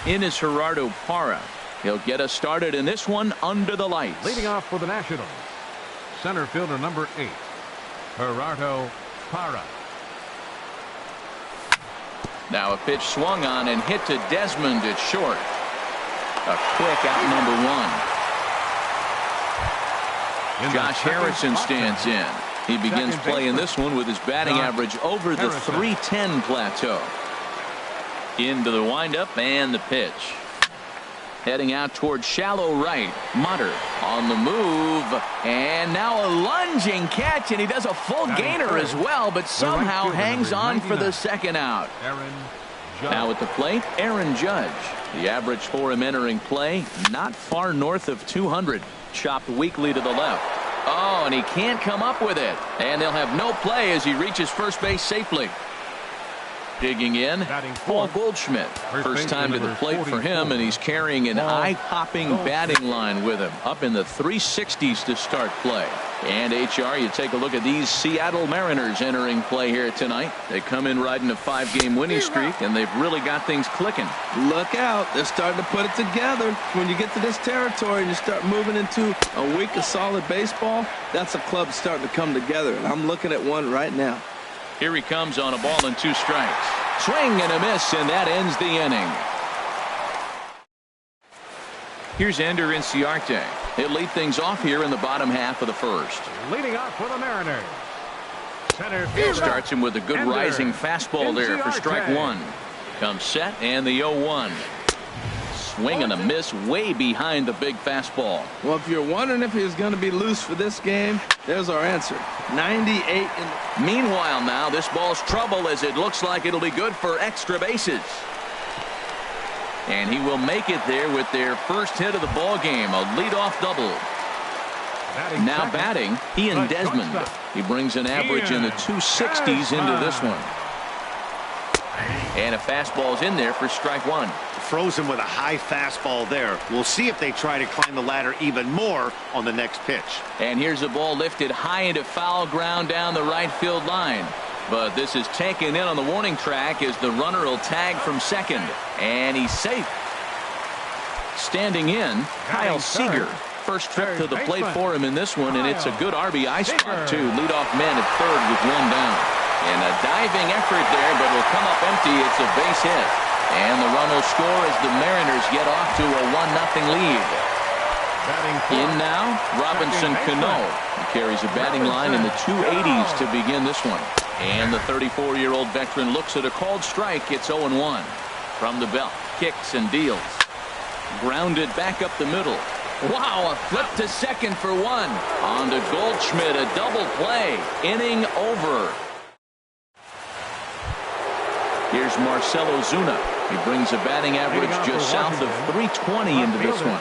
In is Gerardo Parra. He'll get us started in this one under the lights. Leading off for the Nationals, center fielder number 8, Gerardo Parra. Now a pitch swung on and hit to Desmond at short. A quick out number 1. Josh Harrison stands in. He begins playing this one with his batting average over the .310 plateau. Into the windup and the pitch. Heading out towards shallow right. Mutter on the move. And now a lunging catch, and he does a full gainer as well, but somehow hangs on for the second out. Now at the plate, Aaron Judge. The average for him entering play, not far north of 200. Chopped weakly to the left. Oh, and he can't come up with it. And they'll have no play as he reaches first base safely. Digging in, Paul Goldschmidt. First time to the plate for him, and he's carrying an eye-popping batting line with him. Up in the 360s to start play. And HR, you take a look at these Seattle Mariners entering play here tonight. They come in riding a 5-game winning streak, and they've really got things clicking. Look out. They're starting to put it together. When you get to this territory and you start moving into a week of solid baseball, that's a club starting to come together, and I'm looking at one right now. Here he comes on a ball and 2 strikes. Swing and a miss, and that ends the inning. Here's Ender Inciarte. He'll lead things off here in the bottom half of the first. Leading off for the Mariners, center fielder. Starts him with a good rising fastball there for strike 1. Comes set and the 0-1. Swing and a miss way behind the big fastball. Well, if you're wondering if he was going to be loose for this game, there's our answer. 98. Meanwhile, now this ball's trouble as it looks like it'll be good for extra bases. And he will make it there with their first hit of the ball game, a leadoff double. Now batting, Ian Desmond. He brings an average in the 260s into this one. And a fastball's in there for strike 1. Froze him with a high fastball there. We'll see if they try to climb the ladder even more on the next pitch. And here's a ball lifted high into foul ground down the right field line. But this is taken in on the warning track as the runner will tag from second. And he's safe. Standing in, Kyle Seager. First trip to the plate for him in this one, and it's a good RBI spot too. Leadoff man at third with 1 down. And a diving effort there, but will come up empty. It's a base hit. And the run will score as the Mariners get off to a 1-0 lead. In now, Robinson Cano. He carries a batting line in the 280s to begin this one. And the 34-year-old veteran looks at a called strike. It's 0-1. From the belt, kicks and deals. Grounded back up the middle. Wow, a flip to second for 1. On to Goldschmidt, a double play. Inning over. Here's Marcell Ozuna. He brings a batting average just south of 320 into this one.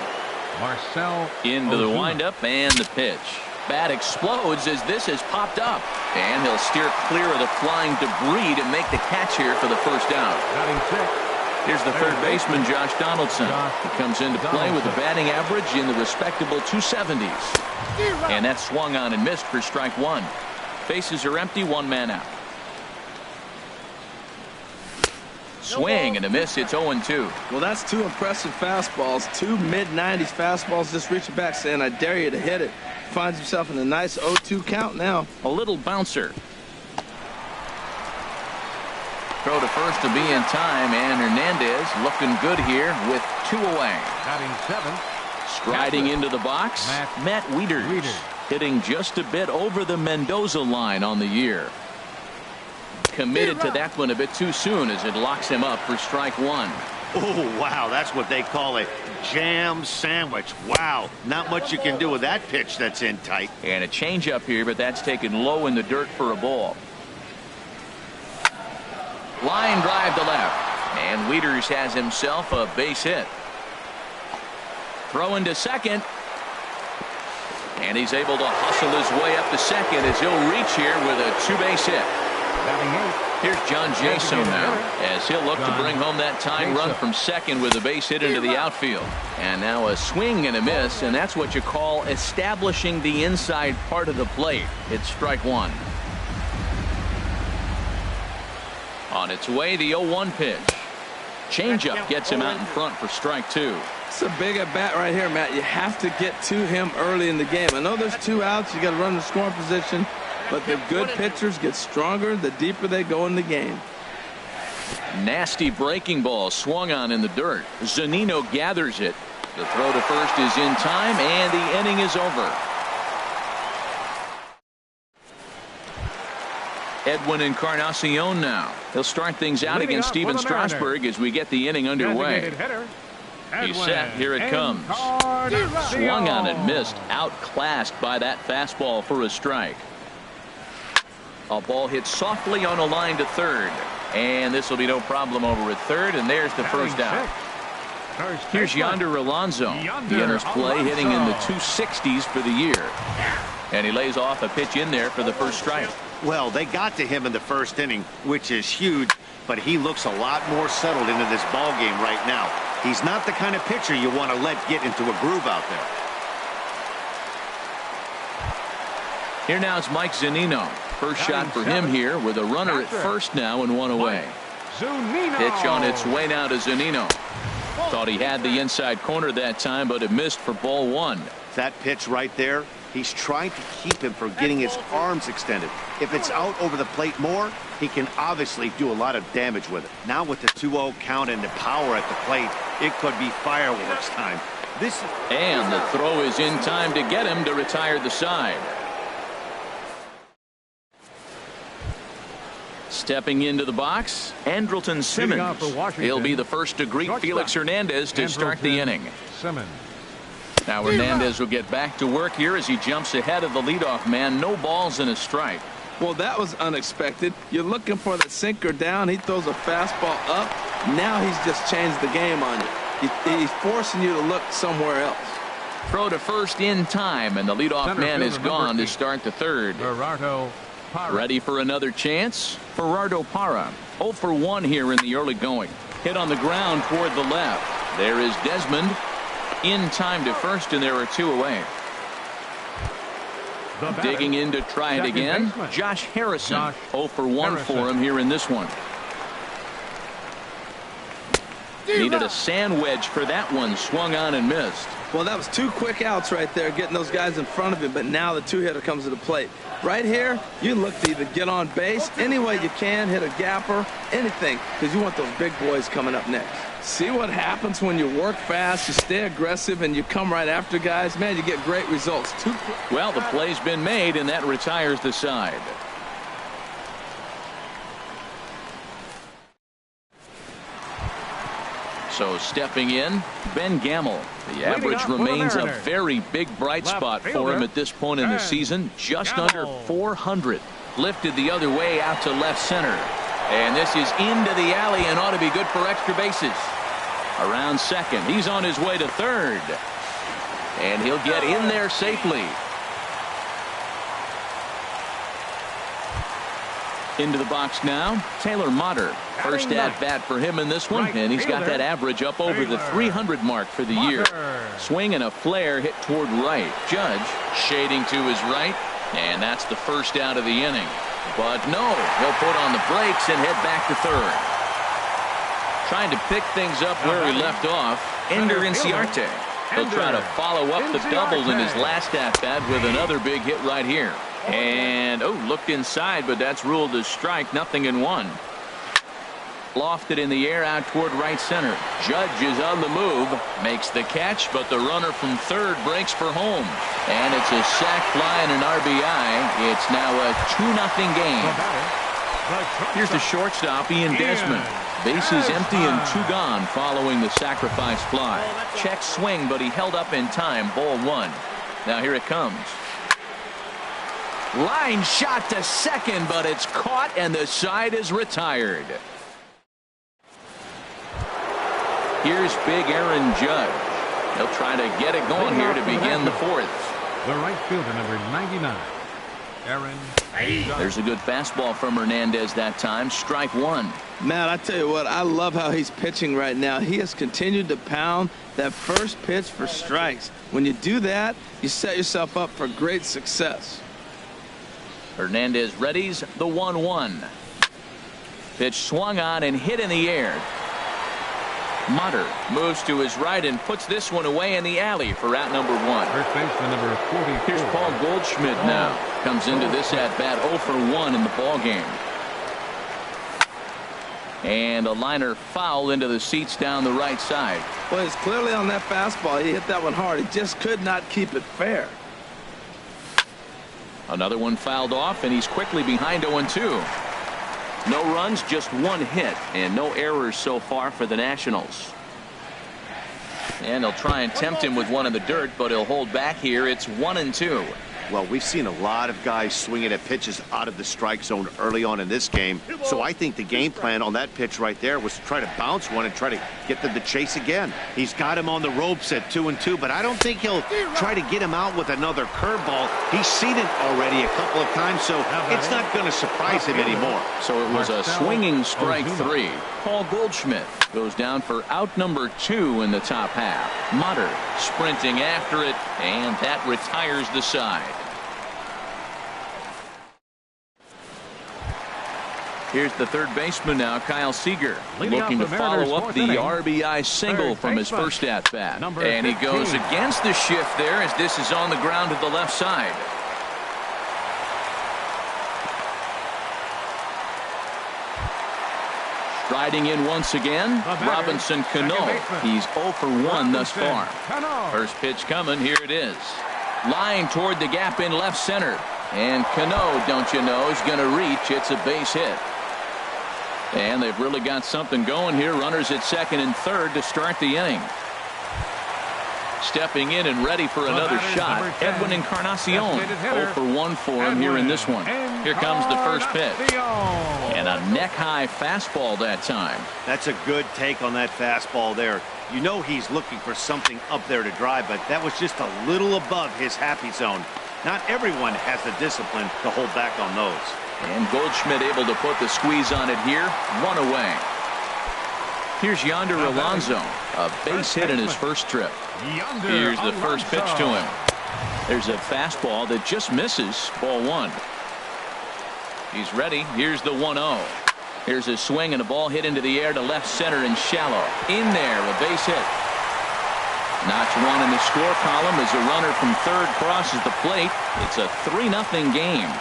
Marcell into the windup and the pitch. Bat explodes as this has popped up. And he'll steer clear of the flying debris to make the catch here for the first out. Here's the third baseman, Josh Donaldson. He comes into play with a batting average in the respectable 270s. And that swung on and missed for strike 1. Bases are empty, 1 man out. Swing and a miss. It's 0-2. Well, that's 2 impressive fastballs. 2 mid-90s fastballs just reaching back saying, I dare you to hit it. Finds himself in a nice 0-2 count now. A little bouncer. Throw to first to be in time, and Hernandez looking good here with 2 away. Striding into the box, Matt Wieters. Hitting just a bit over the Mendoza line on the year. Committed to that one a bit too soon as it locks him up for strike 1. Oh, wow, that's what they call a jam sandwich. Wow, not much you can do with that pitch that's in tight. And a changeup here, but that's taken low in the dirt for a ball. Line drive to left, and Wieters has himself a base hit. Throw into second, and he's able to hustle his way up to second as he'll reach here with a 2-base hit. Here's John Jason now as he'll look to bring home that tying run from second with a base hit into the outfield. And now a swing and a miss, and that's what you call establishing the inside part of the plate. It's strike 1. On its way, the 0-1 pitch. Changeup gets him out in front for strike 2. It's a big at bat right here, Matt. You have to get to him early in the game. I know there's 2 outs. You got to run the scoring position, but the good pitchers get stronger the deeper they go in the game. Nasty breaking ball swung on in the dirt. Zunino gathers it. The throw to first is in time, and the inning is over. Edwin Encarnacion now. He'll start things out against Steven Strasburg as we get the inning underway. He's set. Here it comes. Swung on and missed. Outclassed by that fastball for a strike. A ball hit softly on a line to third. And this will be no problem over at third. And there's the first out. Here's Yonder Alonso. He enters play hitting in the 260s for the year. And he lays off a pitch in there for the first strike. Well, they got to him in the first inning, which is huge, but he looks a lot more settled into this ball game right now. He's not the kind of pitcher you want to let get into a groove out there. Here now is Mike Zunino. First shot for him here with a runner at first now and 1 away. Pitch on its way now to Zunino. Thought he had the inside corner that time, but it missed for ball 1. That pitch right there, he's trying to keep him from getting his arms extended. If it's out over the plate more, he can obviously do a lot of damage with it. Now with the 2-0 count and the power at the plate, it could be fireworks time. And the throw is in time to get him to retire the side. Stepping into the box, Andrelton Simmons. He'll be the first to greet Felix Hernandez to start the inning. Now Hernandez will get back to work here as he jumps ahead of the leadoff man. No balls and a strike. Well, that was unexpected. You're looking for the sinker down. He throws a fastball up. Now he's just changed the game on you. He's forcing you to look somewhere else. Throw to first in time, and the leadoff man is gone to start the third. Ready for another chance? Gerardo Parra. 0 for 1 here in the early going. Hit on the ground toward the left. There is Desmond. In time to first, and there are 2 away. Digging in to try it again. Josh Harrison. 0 for 1 for him here in this one. Needed a sand wedge for that one. Swung on and missed. Well, that was 2 quick outs right there, getting those guys in front of him, but now the 2-hitter comes to the plate. Right here, you look to either get on base any way you can, hit a gapper, anything, because you want those big boys coming up next. See what happens when you work fast, you stay aggressive, and you come right after guys. Man, you get great results. Well, the play's been made, and that retires the side. So stepping in, Ben Gamble. The average remains a very big bright spot for him at this point in the season. Just under 400. Lifted the other way out to left center. And this is into the alley and ought to be good for extra bases. Around second. He's on his way to third. And he'll get in there safely. Into the box now, Taylor Motter. First at bat for him in this one, and he's got that average up over the 300 mark for the year. Swing and a flare hit toward right. Judge shading to his right, and that's the first out of the inning. But no, he'll put on the brakes and head back to third. Trying to pick things up where he left off, Ender Inciarte. He'll try to follow up the double in his last at bat with another big hit right here. And, looked inside, but that's ruled as strike. 0-1. Lofted in the air out toward right center. Judge is on the move. Makes the catch, but the runner from third breaks for home. And it's a sac fly and an RBI. It's now a 2-0 game. Here's the shortstop, Ian Desmond. Bases empty and 2 gone following the sacrifice fly. Check swing, but he held up in time. Ball 1. Now here it comes. Line shot to second, but it's caught and the side is retired. Here's big Aaron Judge. He'll try to get it going here to begin the 4th. The right fielder, number 99, Aaron Judge. There's a good fastball from Hernandez that time. Strike 1. Matt, I tell you what, I love how he's pitching right now. He has continued to pound that first pitch for strikes. When you do that, you set yourself up for great success. Hernandez readies the 1-1. Pitch swung on and hit in the air. Mutter moves to his right and puts this one away in the alley for out number 1. First baseman number 44. Here's Paul Goldschmidt now. Comes into this at bat 0 for 1 in the ball game. And a liner foul into the seats down the right side. Well, he's clearly on that fastball. He hit that one hard. He just could not keep it fair. Another one fouled off, and he's quickly behind 0-2. No runs, just 1 hit, and no errors so far for the Nationals. And they'll try and tempt him with one in the dirt, but he'll hold back here. It's 1-2. Well, we've seen a lot of guys swinging at pitches out of the strike zone early on in this game. So I think the game plan on that pitch right there was to try to bounce one and try to get them to chase again. He's got him on the ropes at 2-2, but I don't think he'll try to get him out with another curveball. He's seen it already a couple of times, so it's not going to surprise him anymore. So it was a swinging strike 3. Paul Goldschmidt goes down for out number 2 in the top half. Mutter sprinting after it, and that retires the side. Here's the third baseman now, Kyle Seager, looking to follow up the RBI single from his first at bat. And he goes against the shift there as this is on the ground to the left side. Striding in once again, Robinson Cano. He's 0 for 1 thus far. First pitch coming. Here it is. Line toward the gap in left center. And Cano, don't you know, is going to reach. It's a base hit. And they've really got something going here. Runners at second and third to start the inning. Stepping in and ready for another shot, Edwin Encarnacion. 0 for 1 for him here in this one. Here comes the first pitch. And a neck-high fastball that time. That's a good take on that fastball there. You know he's looking for something up there to drive, but that was just a little above his happy zone. Not everyone has the discipline to hold back on those. And Goldschmidt able to put the squeeze on it here. 1 away. Here's Yonder Alonso, a base hit in his first trip. Here's the first pitch to him. There's a fastball that just misses. Ball 1. He's ready. Here's the 1-0. Here's a swing and a ball hit into the air to left center and shallow. In there, a base hit. Notch 1 in the score column as a runner from third crosses the plate. It's a 3-0 game.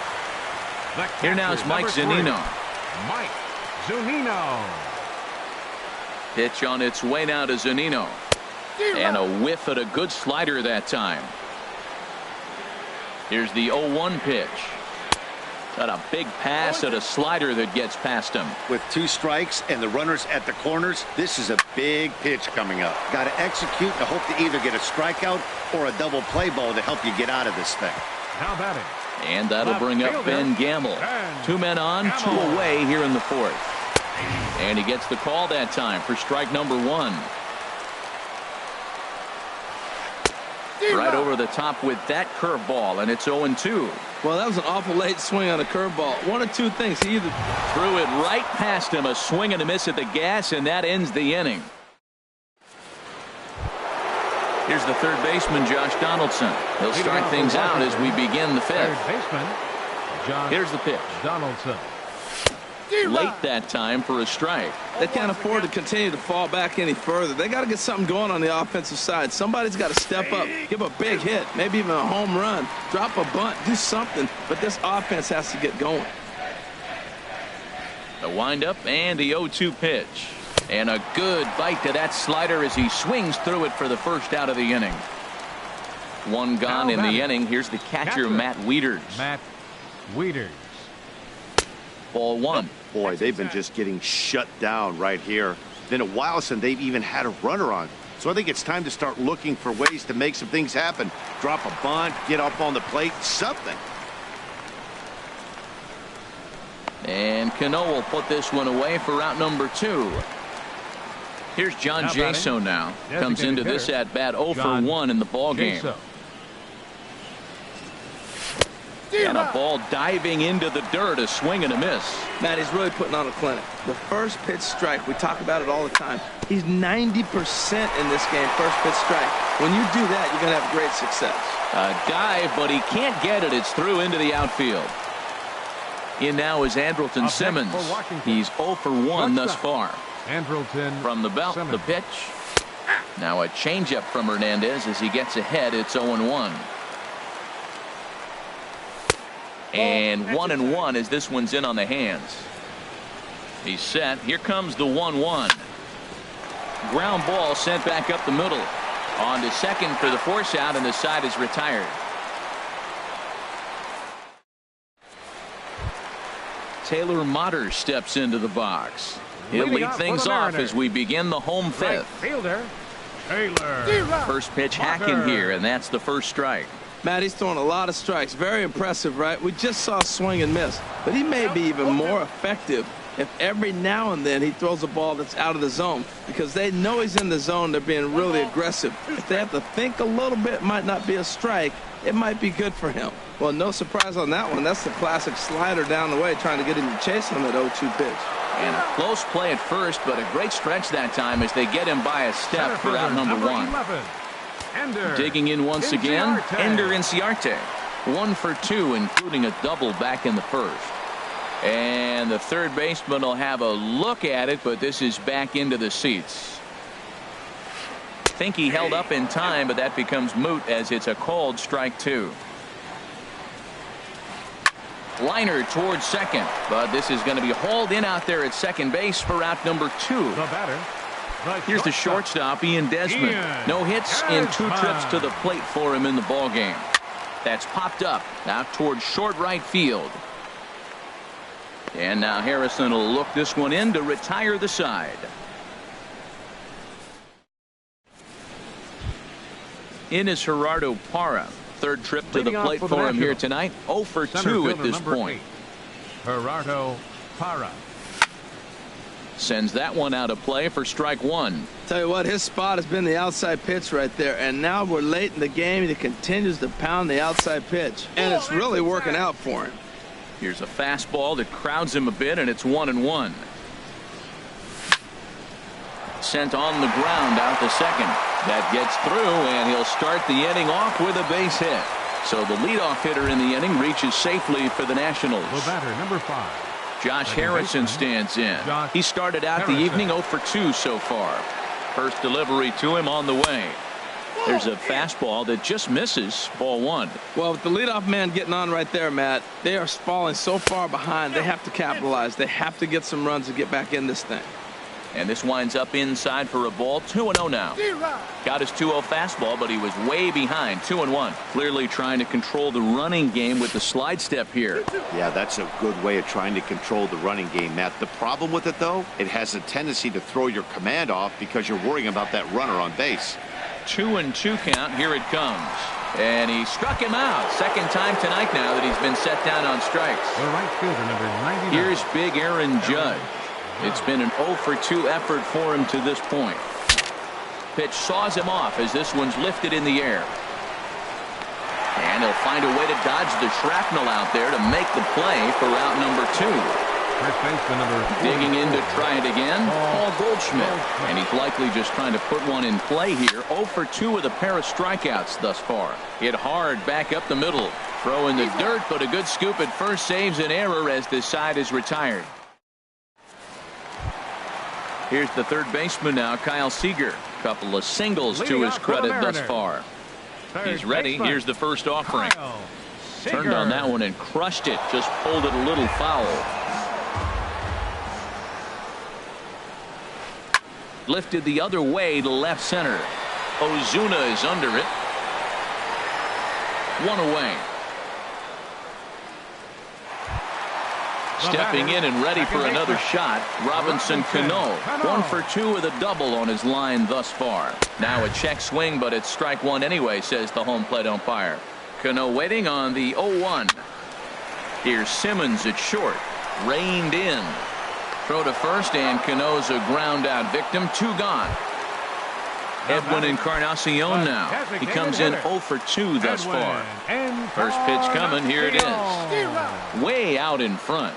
Here now is Mike Zunino. Mike Zunino. Pitch on its way now to Zunino. And a whiff at a good slider that time. Here's the 0-1 pitch. Got a big pass at a slider that gets past him. With 2 strikes and the runners at the corners, this is a big pitch coming up. Got to execute to hope to either get a strikeout or a double play ball to help you get out of this thing. How about it? And that'll bring up Ben Gamble. 2 men on, 2 away here in the 4th. And he gets the call that time for strike number 1. Right over the top with that curveball, and it's 0-2. Well, that was an awful late swing on a curveball. 1 of 2 things. He either threw it right past him, a swing and a miss at the gas, and that ends the inning. Here's the third baseman, Josh Donaldson. He'll start things out as we begin the 5th. Third baseman, Josh Here's the pitch. Donaldson. Late that time for a strike. They can't afford to continue to fall back any further. They got to get something going on the offensive side. Somebody's got to step up, give a big hit, maybe even a home run, drop a bunt, do something. But this offense has to get going. The windup and the 0-2 pitch. And a good bite to that slider as he swings through it for the first out of the inning. 1 gone in the inning. Here's the catcher, Matt Wieters. Matt Wieters. Ball 1. Boy, they've been just getting shut down right here. Been a while since they've even had a runner on. So I think it's time to start looking for ways to make some things happen. Drop a bunt, get up on the plate, something. And Cano will put this one away for out number 2. Here's John Jaso now. Comes into this at bat 0 for 1 in the ball game. And a ball diving into the dirt, a swing and a miss. Matt, he's really putting on a clinic. The first pitch strike, we talk about it all the time. He's 90% in this game, first pitch strike. When you do that, you're going to have great success. A dive, but he can't get it. It's through into the outfield. In now is Andrelton Simmons. He's 0 for 1 thus far. Andrelton From the belt, Simmons. the pitch. Now a changeup from Hernandez as he gets ahead. It's 0-1. And 1-1 as this one's in on the hands. He's set. Here comes the 1-1. Ground ball sent back up the middle. On to second for the force out, and the side is retired. Taylor Motter steps into the box. He'll lead things off as we begin the home fifth. Fielder Taylor. First pitch hacking here, and that's the first strike. Matt, he's throwing a lot of strikes. Very impressive, right? We just saw swing and miss. But he may be even more effective if every now and then he throws a ball that's out of the zone, because they know he's in the zone. They're being really aggressive. If they have to think a little bit, it might not be a strike. It might be good for him. Well, no surprise on that one. That's the classic slider down the way, trying to get him to chase on that 0-2 pitch. And a close play at first, but a great stretch that time as they get him by a step for out number 1. 11. Digging in once again, Inciarte. Ender Inciarte. 1 for 2, including a double back in the first. And the third baseman will have a look at it, but this is back into the seats. Think he held up in time, but that becomes moot as it's a called strike 2. Liner towards second, but this is going to be hauled in out there at second base for out number 2. The batter. Here's the shortstop, Ian Desmond. No hits in 2 trips to the plate for him in the ballgame. That's popped up out towards short right field. And now Harrison will look this one in to retire the side. In is Gerardo Parra. Third trip to the plate for him here tonight. 0 for 2 at this point. Gerardo Parra. Sends that one out of play for strike 1. Tell you what, his spot has been the outside pitch right there, and now we're late in the game and he continues to pound the outside pitch, and it's really working out for him. Here's a fastball that crowds him a bit, and it's 1-1. Sent on the ground out to second. That gets through, and he'll start the inning off with a base hit. So the leadoff hitter in the inning reaches safely for the Nationals. The batter, number 5. Josh Harrison stands in. He started out the evening 0 for 2 so far. First delivery to him on the way. There's a fastball that just misses. Ball 1. Well, with the leadoff man getting on right there, Matt, they are falling so far behind. They have to capitalize. They have to get some runs to get back in this thing. And this winds up inside for a ball. 2-0 now. Got his 2-0 fastball, but he was way behind. 2-1. Clearly trying to control the running game with the slide step here. Yeah, that's a good way of trying to control the running game, Matt. The problem with it, though, it has a tendency to throw your command off because you're worrying about that runner on base. 2-2 count. Here it comes. And he struck him out. Second time tonight now that he's been set down on strikes. The right fielder, number 99. Here's big Aaron Judge. It's been an 0 for 2 effort for him to this point. Pitch saws him off as this one's lifted in the air. And he'll find a way to dodge the shrapnel out there to make the play for out number 2. First baseman, number 4. Digging in to try it again, Paul Goldschmidt. And he's likely just trying to put one in play here. 0 for 2 with a pair of strikeouts thus far. Hit hard back up the middle. Throw in the dirt, but a good scoop at first saves an error as this side is retired. Here's the third baseman now, Kyle Seager. Couple of singles to his credit thus far. He's ready. Here's the first offering. Turned on that one and crushed it. Just pulled it a little foul. Lifted the other way to left center. Ozuna is under it. 1 away. Stepping in and ready for another shot, Robinson Cano. 1 for 2 with a double on his line thus far. Now a check swing, but it's strike 1 anyway, says the home plate umpire. Cano waiting on the 0-1. Here's Simmons at short. Reined in. Throw to first, and Cano's a ground out victim. 2 gone. Edwin Encarnacion now. He comes in 0 for 2 thus far. First pitch coming. Here it is. Way out in front.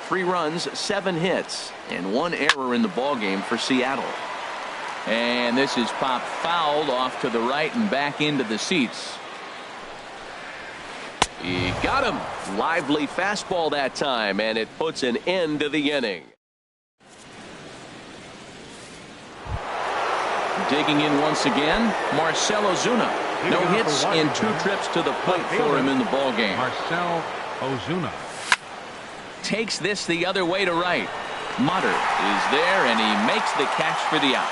3 runs, 7 hits, and 1 error in the ballgame for Seattle. And this is popped fouled off to the right and back into the seats. He got him. Lively fastball that time, and it puts an end to the inning. Digging in once again, Marcell Ozuna. No hits in 2 trips to the plate for him in the ballgame. Marcell Ozuna takes this the other way to right. Mutter is there, and he makes the catch for the out.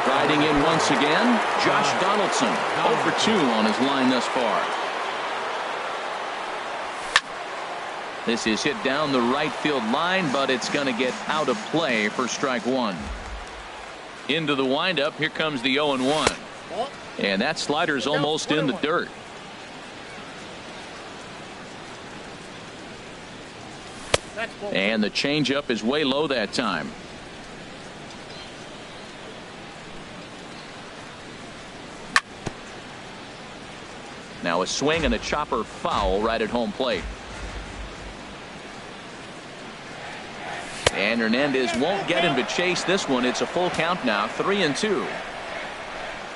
Riding in once again, Josh Donaldson. 0 for 2 on his line thus far. This is hit down the right field line, but it's going to get out of play for strike 1. Into the windup, here comes the 0-1. And that slider's almost in the dirt. And the changeup is way low that time. Now a swing and a chopper foul right at home plate. And Hernandez won't get him to chase this one. It's a full count now, 3-2.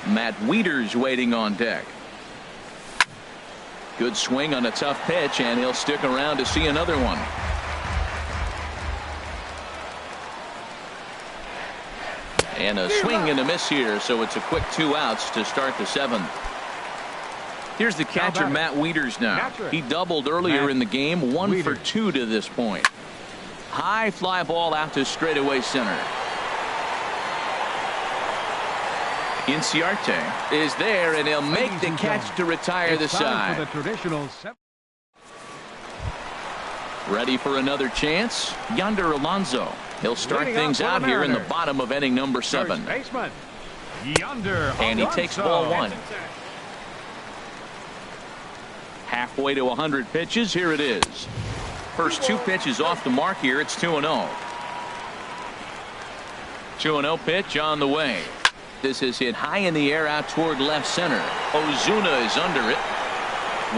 Matt Wieters waiting on deck. Good swing on a tough pitch, and he'll stick around to see another one. And a swing and a miss here, so it's a quick 2 outs to start the 7th. Here's the catcher, Matt Wieters now. He doubled earlier in the game, 1 for 2 to this point. High fly ball out to straightaway center. Inciarte is there, and he'll make the catch to retire the side. Ready for another chance? Yonder Alonso. He'll start things out here in the bottom of inning number 7. And he takes ball 1. Halfway to 100 pitches. Here it is. First 2 pitches off the mark here. It's 2-0. 2-0 pitch on the way. This is hit high in the air out toward left center. Ozuna is under it.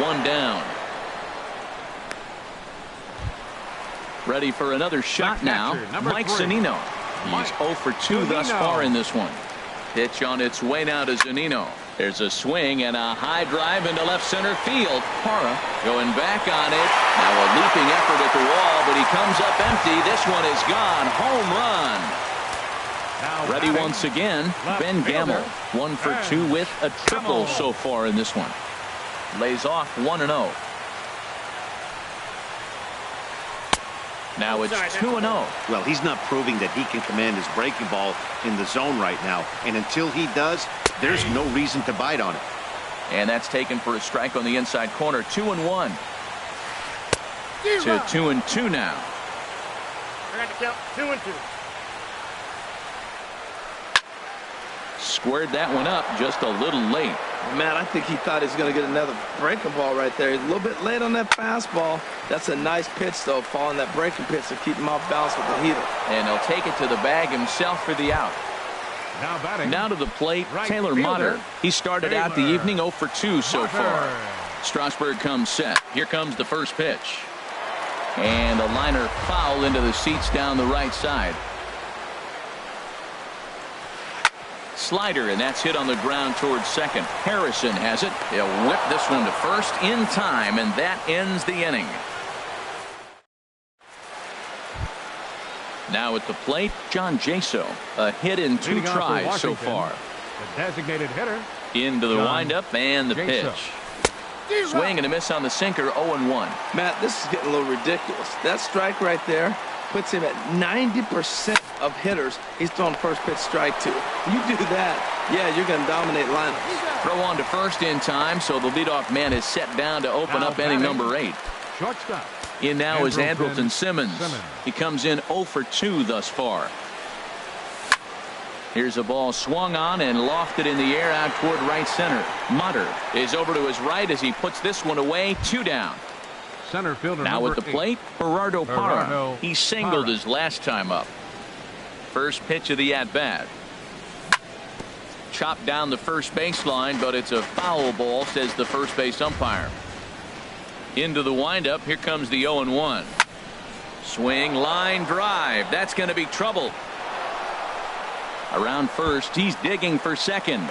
1 down. Ready for another shot now. Mike Zunino. He's 0 for 2 thus far in this one. Pitch on its way now to Zunino. There's a swing and a high drive into left center field. Parra going back on it. Now a leaping effort at the wall, but he comes up empty. This one is gone. Home run. Ready once again, Ben Gamel. 1 for 2 with a triple so far in this one. Lays off 1-0. Now it's 2-0. Well, he's not proving that he can command his breaking ball in the zone right now. And until he does, there's no reason to bite on it. And that's taken for a strike on the inside corner. 2-1. To 2-2 now. I got to count 2-2. Squared that one up just a little late. Man, I think he thought he was going to get another breaking ball right there. He's a little bit late on that fastball. That's a nice pitch, though, following that breaking pitch to keep him off balance with the heater. And he'll take it to the bag himself for the out. Now to the plate, Taylor Motter. He started out the evening 0 for 2 so far. Strasburg comes set. Here comes the first pitch. And a liner foul into the seats down the right side. Slider, and that's hit on the ground towards second. Harrison has it. He'll whip this one to first in time, and that ends the inning. Now at the plate, John Jaso. A hit in 2 tries so far. The designated hitter. Into the windup and the pitch. Swing and a miss on the sinker, 0-1. Matt, this is getting a little ridiculous. That strike right there puts him at 90% of hitters he's throwing first pitch strike to. You do that, yeah, you're going to dominate lineups. Throw on to first in time, so the leadoff man is set down to open up inning number 8. Shortstop. In now is Andrelton Simmons. He comes in 0 for 2 thus far. Here's a ball swung on and lofted in the air out toward right center. Mutter is over to his right as he puts this one away. 2 down. Center fielder now at the plate, Gerardo Parra. Gerardo He singled Parra. his last time up. First pitch of the at-bat. Chopped down the first baseline, but it's a foul ball, says the first base umpire. Into the windup. Here comes the 0-1. Swing, line drive. That's going to be trouble. Around first, he's digging for second.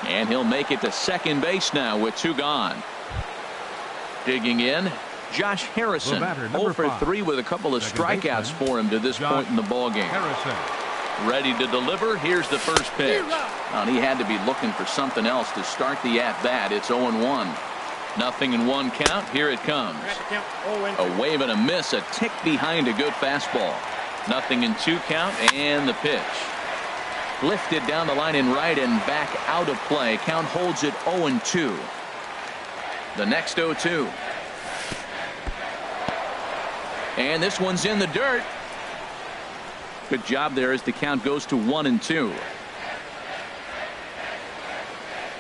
And he'll make it to second base now with 2 gone. Digging in, Josh Harrison. 0 for 3 with a couple of strikeouts for him to this point in the ballgame. Ready to deliver. Here's the first pitch. And he had to be looking for something else to start the at-bat. It's 0-1. Nothing in one count. Here it comes. A wave and a miss. A tick behind a good fastball. Nothing in 2 count. And the pitch. Lifted down the line in right and back out of play. Count holds it 0-2. The next 0-2. And this one's in the dirt. Good job there as the count goes to 1-2.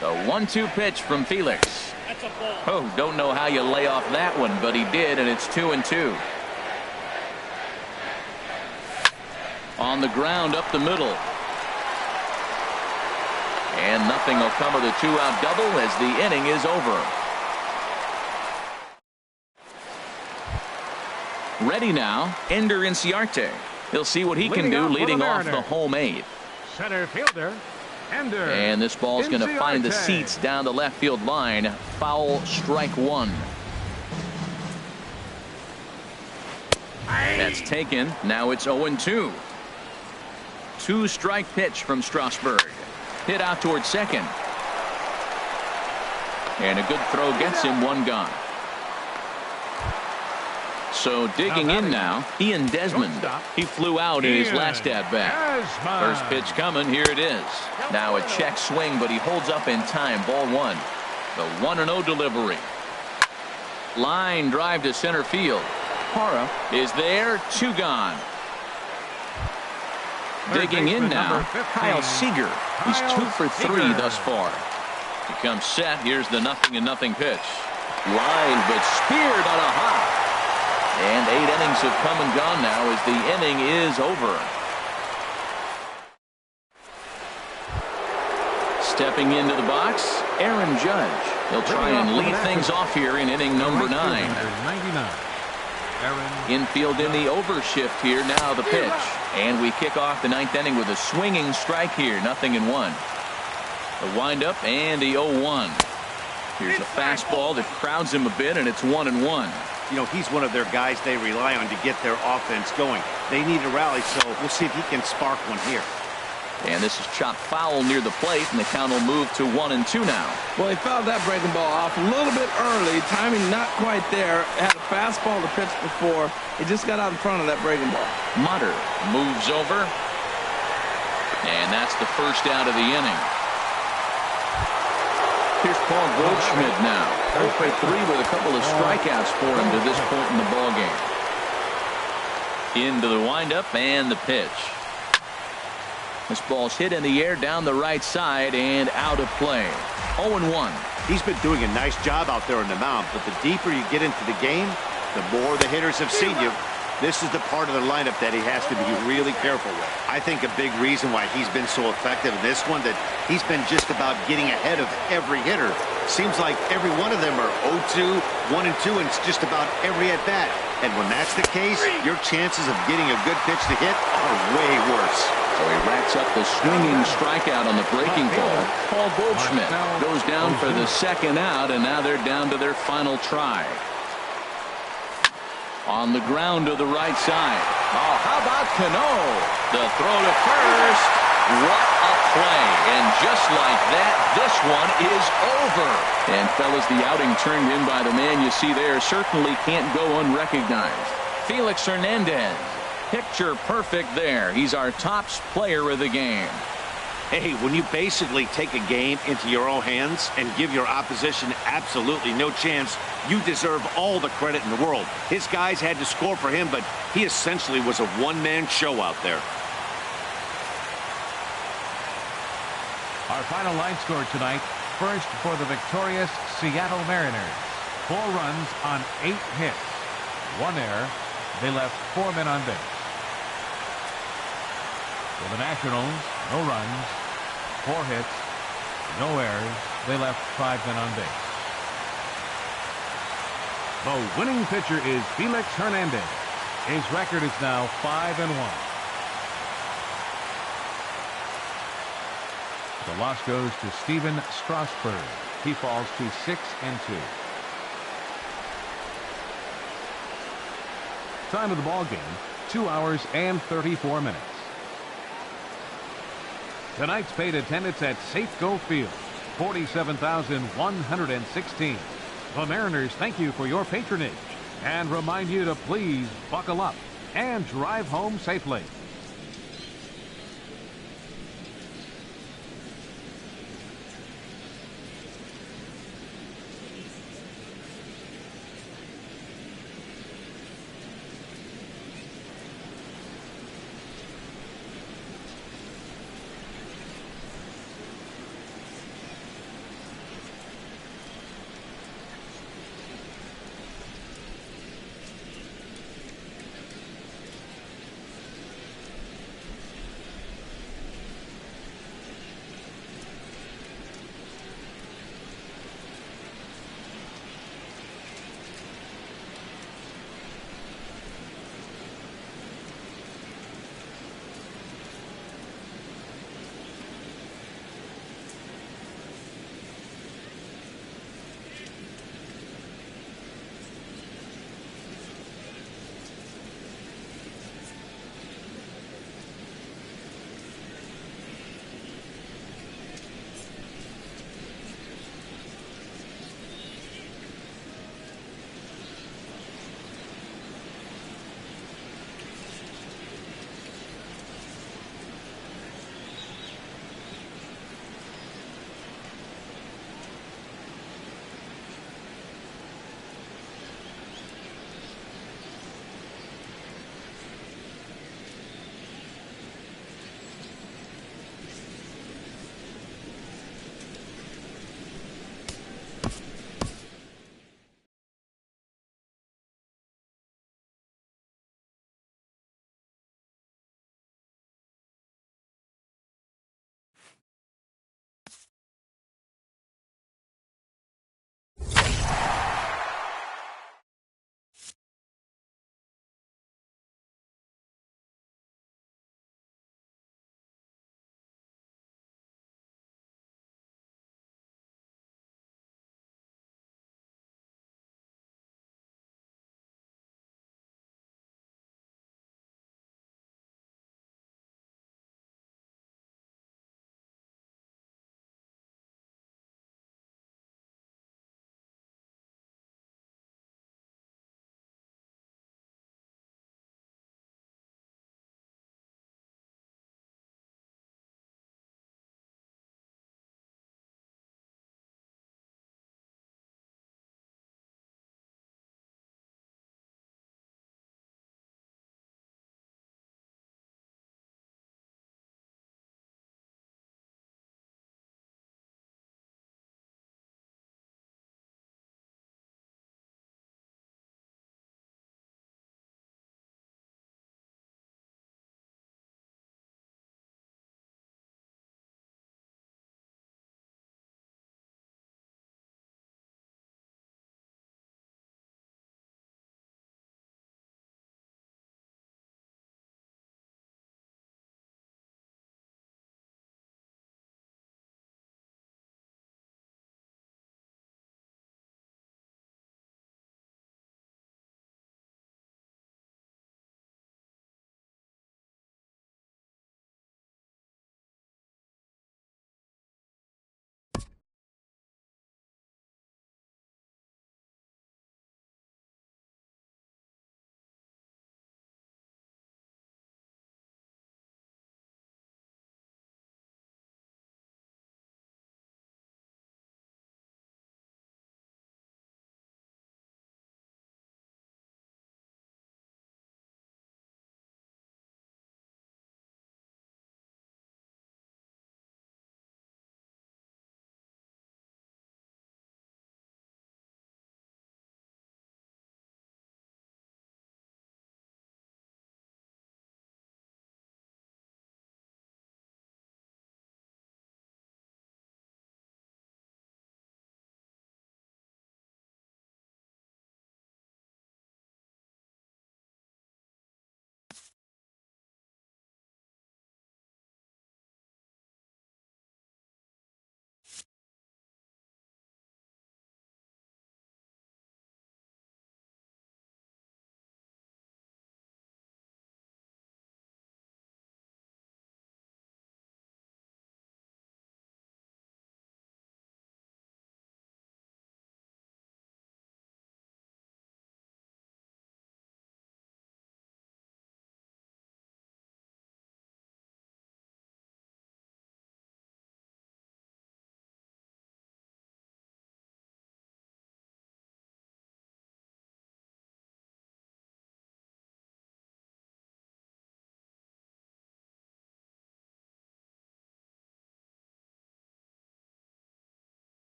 The 1-2 pitch from Felix. Oh, don't know how you lay off that one, but he did, and it's 2-2. On the ground up the middle. And nothing will come of the 2-out double as the inning is over. Ready now, Ender Inciarte. He'll see what he can do leading off the home 8th. Center fielder, Ender. And this ball's going to find the seats down the left field line. Foul, strike 1. That's taken. Now it's 0-2. 2-strike pitch from Strasburg. Hit out towards second. And a good throw gets him 1 gone. So digging in now, Ian Desmond. He flew out in his last at-bat. First pitch coming. Here it is. Now a check swing, but he holds up in time. Ball 1. The 1-0 delivery. Line drive to center field. Hara is there. 2 gone. Digging in now, Kyle Seager. He's 2 for 3 thus far. He comes set. Here's the 0-0 pitch. Line, but speared on a hop. And 8 innings have come and gone now as the inning is over. Stepping into the box, Aaron Judge. He'll try and lead things off here in inning number 9. Infield in the overshift here. Now the pitch. And we kick off the 9th inning with a swinging strike here. 0-1. The windup and the 0-1. Here's a fastball that crowds him a bit, and it's 1-1. You know, he's one of their guys they rely on to get their offense going. They need a rally, so we'll see if he can spark one here. And this is chopped foul near the plate, and the count will move to 1-2 now. Well, he fouled that breaking ball off a little bit early. Timing not quite there. Had a fastball to pitch before. He just got out in front of that breaking ball. Motter moves over. And that's the first out of the inning. Here's Paul Goldschmidt now. 0 for 3 with a couple of strikeouts for him to this point in the ballgame. Into the windup and the pitch. This ball's hit in the air down the right side and out of play. 0-1. He's been doing a nice job out there on the mound, but the deeper you get into the game, the more the hitters have seen you. This is the part of the lineup that he has to be really careful with. I think a big reason why he's been so effective in this one, that he's been just about getting ahead of every hitter. Seems like every one of them are 0-2, 1-2, and it's just about every at-bat. And when that's the case, your chances of getting a good pitch to hit are way worse. So he racks up the swinging strikeout on the breaking ball. Paul Goldschmidt goes down for the 2nd out, and now they're down to their final try. On the ground to the right side. Oh, how about Cano? The throw to first. What a play. And just like that, this one is over. And fellas, the outing turned in by the man you see there certainly can't go unrecognized. Felix Hernandez. Picture perfect there. He's our top player of the game. Hey, when you basically take a game into your own hands and give your opposition absolutely no chance, you deserve all the credit in the world. His guys had to score for him, but he essentially was a one-man show out there. Our final line score tonight. First for the victorious Seattle Mariners. 4 runs on 8 hits. 1 error. They left 4 men on base. For the Nationals, no runs, 4 hits, no errors. They left 5 men on base. The winning pitcher is Felix Hernandez. His record is now 5-1. The loss goes to Steven Strasburg. He falls to 6-2. Time of the ball game, 2 hours and 34 minutes. Tonight's paid attendance at Safeco Field, 47,116. The Mariners thank you for your patronage and remind you to please buckle up and drive home safely.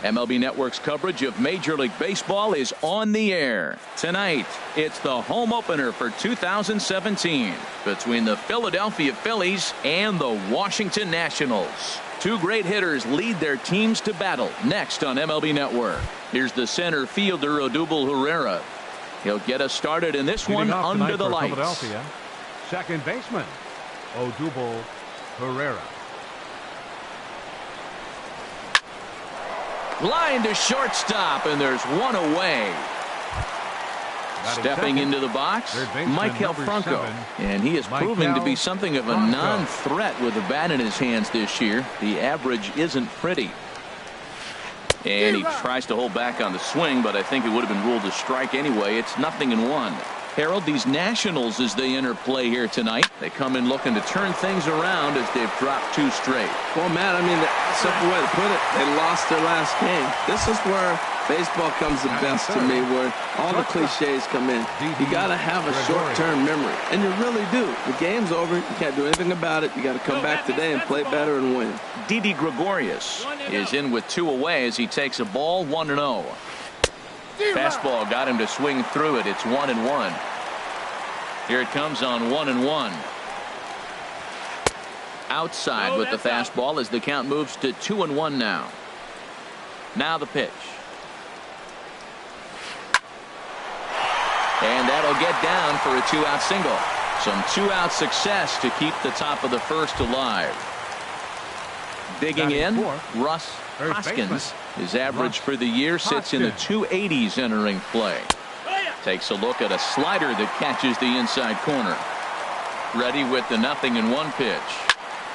MLB Network's coverage of Major League Baseball is on the air. Tonight, it's the home opener for 2017 between the Philadelphia Phillies and the Washington Nationals. Two great hitters lead their teams to battle next on MLB Network. Here's the center fielder, Odubel Herrera. He'll get us started in this one under the lights. Philadelphia, second baseman, Odubel Herrera. Line to shortstop, and there's one away. Stepping into the box, Michael Franco. And he is proving to be something of a non-threat with the bat in his hands this year. The average isn't pretty. And he tries to hold back on the swing, but I think it would have been ruled a strike anyway. It's 0-1. Harold, these Nationals, as they enter play here tonight, they come in looking to turn things around as they've dropped 2 straight. Well, Matt, I mean, the simple way to put it, they lost their last game. This is where baseball comes the best to me, where all the cliches come in. You got to have a short-term memory, and you really do. The game's over. You can't do anything about it. You got to come back today and play better and win. Didi Gregorius is in with 2 away as he takes a ball, 1-0. Fastball got him to swing through it. It's 1-1. Here it comes on 1-1. Outside with the fastball as the count moves to 2-1 now. Now the pitch. And that'll get down for a 2-out single. Some 2-out success to keep the top of the first alive. Digging in, Russ Hoskins. His average for the year sits in the 280s entering play. Takes a look at a slider that catches the inside corner. Ready with the 0-1 pitch.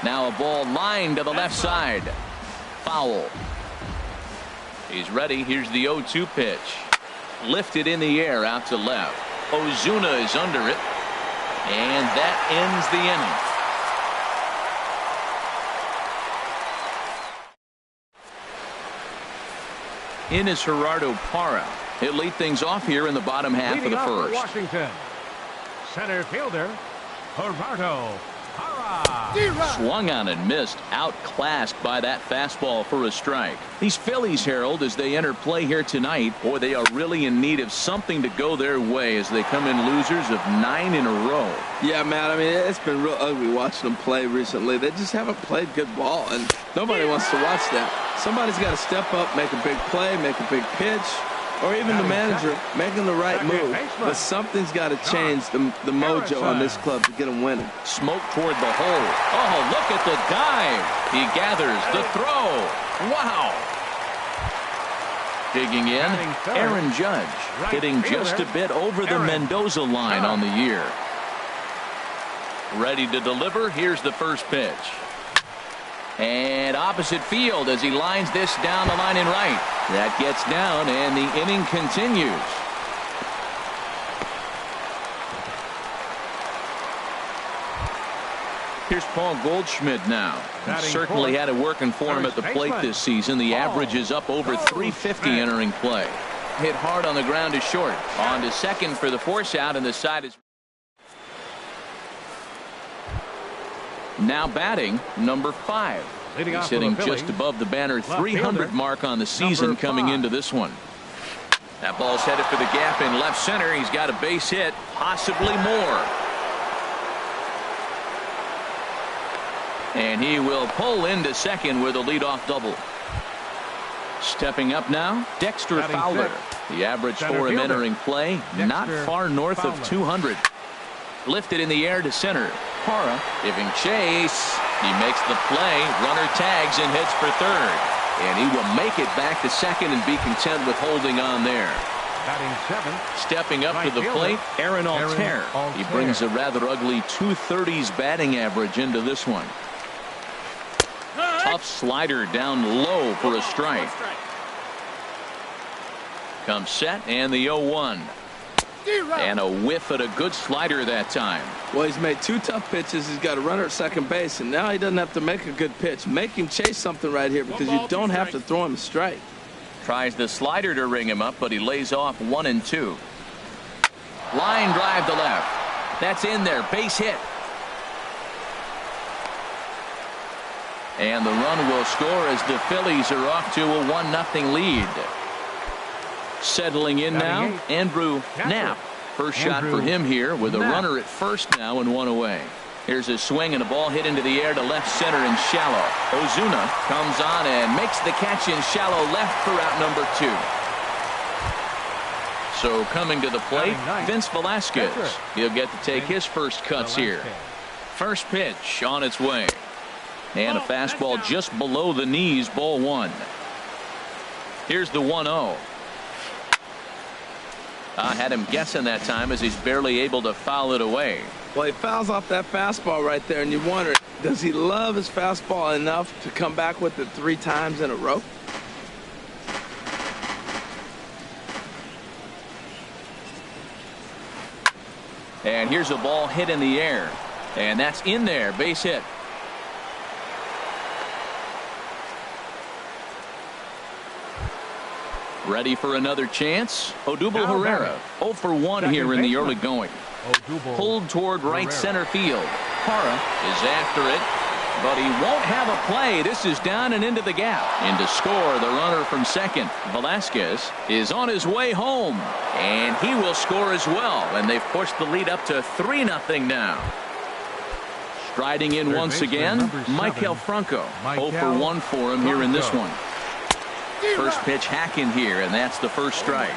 Now a ball lined to the left side. Foul. He's ready. Here's the 0-2 pitch. Lifted in the air out to left. Ozuna is under it. And that ends the inning. In is Gerardo Parra. He'll lead things off here in the bottom half of the first. Washington, center fielder, Gerardo Parra. Swung on and missed. Outclassed by that fastball for a strike. These Phillies, Harold, as they enter play here tonight, boy, they are really in need of something to go their way as they come in losers of 9 in a row. Yeah, Matt, I mean, it's been real ugly watching them play recently. They just haven't played good ball, and nobody wants to watch that. Somebody's got to step up, make a big play, make a big pitch, or even the manager making the right move. But something's got to change the mojo on this club to get them winning. Smoke toward the hole. Oh, look at the dive. He gathers the throw. Wow. Digging in, Aaron Judge hitting just a bit over the Mendoza line on the year. Ready to deliver. Here's the first pitch. And opposite field as he lines this down the line in right. That gets down and the inning continues. Here's Paul Goldschmidt now. He certainly had it working for him at the plate this season. The average is up over 350 entering play. Hit hard on the ground to short. On to second for the force out, and the side is now batting number 5. He's hitting just above the banner 300 mark on the season coming into this one. That ball's headed for the gap in left center. He's got a base hit, possibly more. And he will pull into second with a leadoff double. Stepping up now, Dexter Fowler. The average for him entering play, not far north of 200. Lifted in the air to center. Parra giving chase. He makes the play. Runner tags and hits for third. And he will make it back to second and be content with holding on there. Stepping up to the plate, Aaron Altair. He brings a rather ugly 230s batting average into this one. Tough slider down low for a strike. Comes set and the 0-1. And a whiff at a good slider that time. Well, he's made 2 tough pitches. He's got a runner at second base, and now he doesn't have to make a good pitch. Make him chase something right here because you don't have to throw him a strike. Tries the slider to ring him up, but he lays off 1 and 2. Line drive to left. That's in there. Base hit. And the run will score as the Phillies are off to a 1-0 lead. Settling in now, Andrew Knapp. First shot for him here with a runner at first now and one away. Here's a swing and a ball hit into the air to left center and shallow. Ozuna comes on and makes the catch in shallow left for out number 2. So coming to the plate, Vince Velasquez. He'll get to take his first cuts here. First pitch on its way. And a fastball just below the knees, ball 1. Here's the 1-0. I had him guessing that time as he's barely able to foul it away. Well, he fouls off that fastball right there, and you wonder, does he love his fastball enough to come back with it 3 times in a row? And here's a ball hit in the air. And that's in there, base hit. Ready for another chance? Odubel Herrera 0 for 1 here in the early going. Pulled toward right center field. Parra is after it, but he won't have a play. This is down and into the gap. In to score, the runner from second. Velasquez is on his way home, and he will score as well. And they've pushed the lead up to 3-0 now. Striding in once again, Maikel Franco. 0 for 1 for him here in this one. First pitch hacking here, and that's the first strike.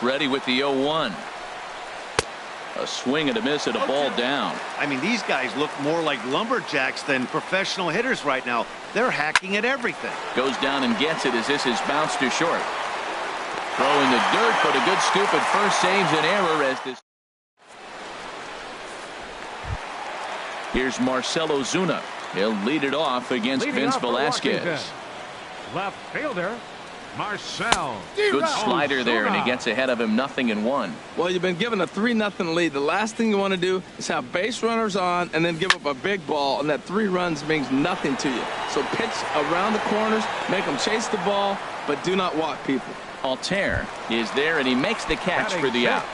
Ready with the 0-1. A swing and a miss at a ball down. I mean, these guys look more like lumberjacks than professional hitters right now. They're hacking at everything. Goes down and gets it as this is bounced to short. Throw in the dirt, but a good scoop at first saves an error as this. Here's Marcell Ozuna. He'll lead it off against Vince Velasquez. Left fielder, Marcell. Good slider there, and he gets ahead of him 0-1. Well, you've been given a 3-0 lead. The last thing you want to do is have base runners on and then give up a big ball, and that 3 runs means nothing to you. So pitch around the corners, make them chase the ball, but do not walk people. Altair is there, and he makes the catch for the out.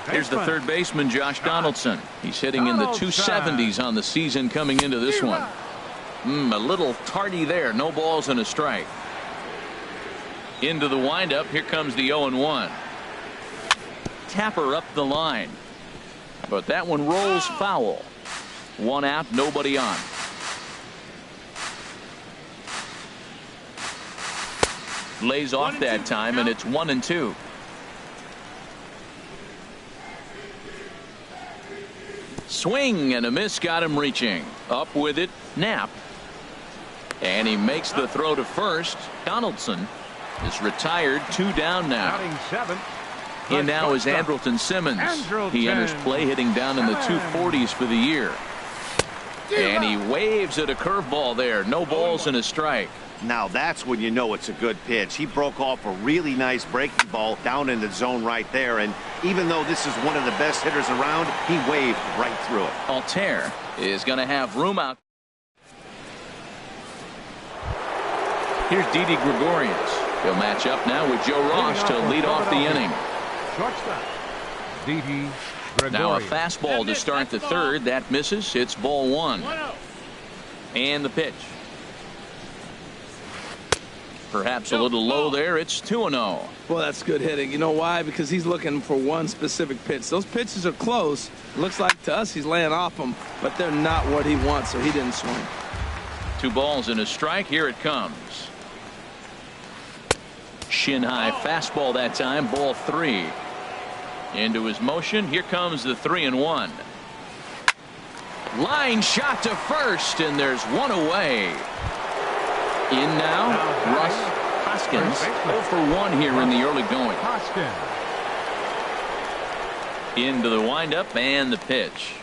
Here's the third baseman, Josh Donaldson. He's hitting in the 270s on the season coming into this one. A little tardy there. No balls and a strike. Into the windup. Here comes the 0-1. Tapper up the line. But that one rolls foul. 1 out, nobody on. Lays off that time, and it's 1-2. Swing and a miss got him reaching. Up with it, Knapp. And he makes the throw to first. Donaldson is retired, 2 down now. In now is Andrelton Simmons. He enters play hitting down in the 240s for the year. And he waves at a curveball there. No balls and a strike. Now that's when you know it's a good pitch. He broke off a really nice breaking ball down in the zone right there. And even though this is one of the best hitters around, he waved right through it. Altair is going to have room out. Here's Didi Gregorius. He'll match up now with Joe Ross to lead off the inning. Shortstop, Didi Gregorius. Now a fastball to start the third. That misses. It's ball 1. And the pitch. Perhaps a little low there. It's 2-0. Well, that's good hitting. You know why? Because he's looking for one specific pitch. Those pitches are close. Looks like to us he's laying off them, but they're not what he wants, so he didn't swing. 2 balls and a strike. Here it comes. Shin high fastball that time. Ball 3. Into his motion. Here comes the 3-1. Line shot to first, and there's 1 away. In now, Russ Hoskins. 0 for 1 here in the early going. Into the windup and the pitch.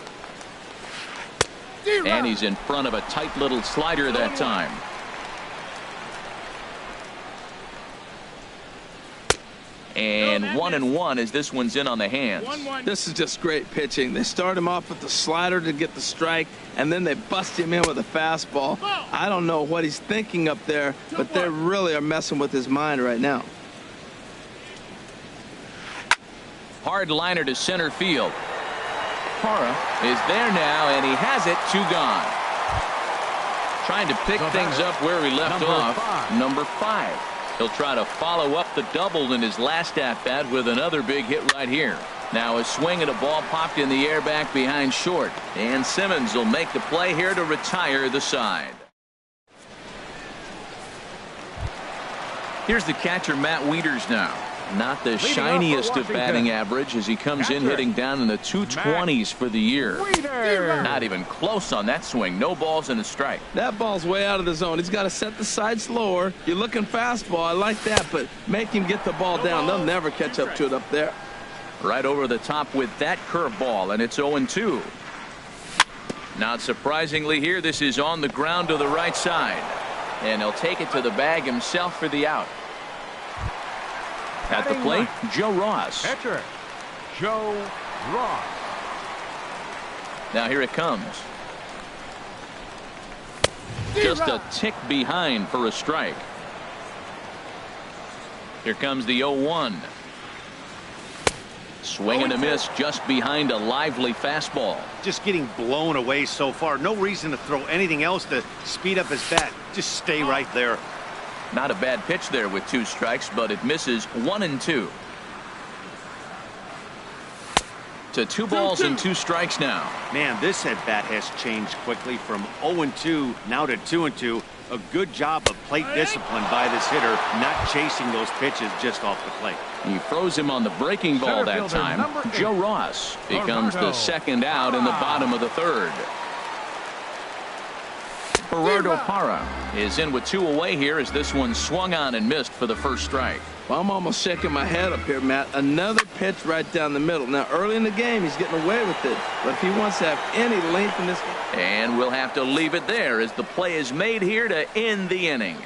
And he's in front of a tight little slider that time. And 1-1 as this one's in on the hands. This is just great pitching. They start him off with the slider to get the strike, and then they bust him in with a fastball. I don't know what he's thinking up there, but they really are messing with his mind right now. Hard liner to center field. Parra is there now, and he has it. 2 gone. Trying to pick things up where he left off. Number 5. He'll try to follow up the double in his last at-bat with another big hit right here. Now a swing and a ball popped in the air back behind short. And Simmons will make the play here to retire the side. Here's the catcher, Matt Wieters now. Not the shiniest of batting average as he comes in hitting down in the 220s for the year. Not even close on that swing. No balls and a strike. That ball's way out of the zone. He's got to set the side slower. You're looking fastball. I like that, but make him get the ball down. They'll never catch up to it up there. Right over the top with that curveball, and it's 0-2. Not surprisingly here, this is on the ground to the right side. And he'll take it to the bag himself for the out. At the plate, Joe Ross. Catcher, Joe Ross. Now here it comes. Just a tick behind for a strike. Here comes the 0-1. Swing and a miss just behind a lively fastball. Just getting blown away so far. No reason to throw anything else to speed up his bat. Just stay right there. Not a bad pitch there with 2 strikes, but it misses 1-2. To 2 balls and 2 strikes now. Man, this at bat has changed quickly from 0-2 now to 2-2. A good job of plate discipline by this hitter, not chasing those pitches just off the plate. He froze him on the breaking ball that time. Joe Ross becomes the second out in the bottom of the 3rd. Gerardo Parra is in with 2 away here as this one swung on and missed for the first strike. Well, I'm almost shaking my head up here, Matt. Another pitch right down the middle. Now, early in the game, he's getting away with it. But if he wants to have any length in this game. And we'll have to leave it there as the play is made here to end the inning.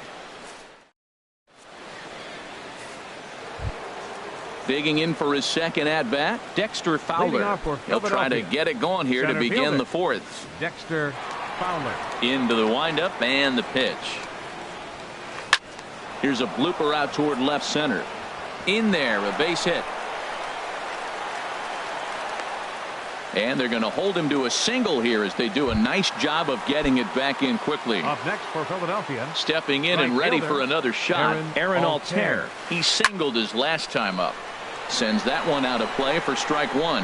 Digging in for his second at-bat, Dexter Fowler. He'll try to get it going here to begin the 4th. Dexter Fowler. Into the windup and the pitch. Here's a blooper out toward left center. In there, a base hit. And they're going to hold him to a single here as they do a nice job of getting it back in quickly. Up next for Philadelphia. Stepping in and ready for another shot, Aaron Altair. He singled his last time up. Sends that one out of play for strike 1.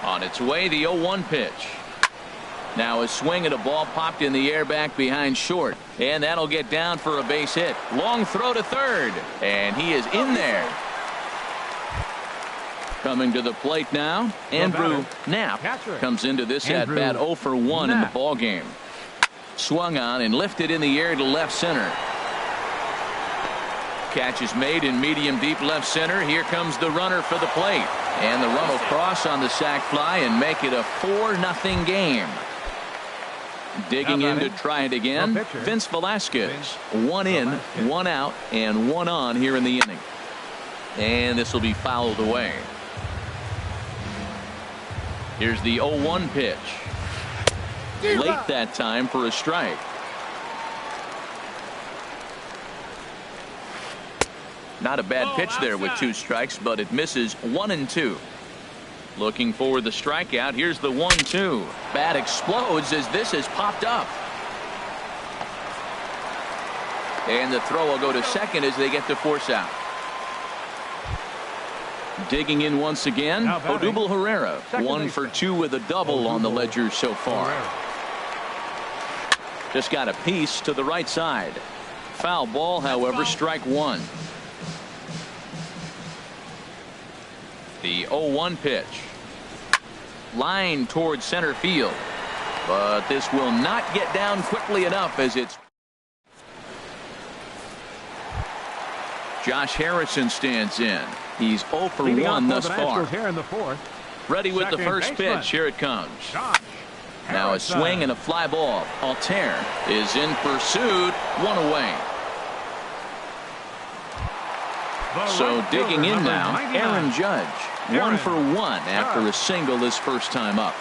On its way, the 0-1 pitch. Now a swing and a ball popped in the air back behind short. And that'll get down for a base hit. Long throw to third. And he is in there. Coming to the plate now, Andrew Knapp comes into this at-bat 0 for 1 in the ballgame. Swung on and lifted in the air to left center. Catch is made in medium deep left center. Here comes the runner for the plate. And the run will cross on the sac fly and make it a 4-0 game. Digging in to try it again, Vince Velasquez. 1 in, 1 out, and 1 on here in the inning. And this will be fouled away. Here's the 0-1 pitch. Late that time for a strike. Not a bad pitch there with 2 strikes, but it misses 1-2. Looking for the strikeout. Here's the 1-2. Bat explodes as this has popped up. And the throw will go to second as they get the force out. Digging in once again, Odubel Herrera. 1 for 2 with a double on the ledger so far. Just got a piece to the right side. Foul ball, however, strike 1. The 0-1 pitch. Line towards center field. But this will not get down quickly enough as it's. Josh Harrison stands in. He's 0 for 1 thus far. Here in the 4th. Ready with the first pitch. Here it comes. Now a swing and a fly ball. Altair is in pursuit. 1 away. So digging in now, Aaron Judge. 1 for 1 after a single his first time up.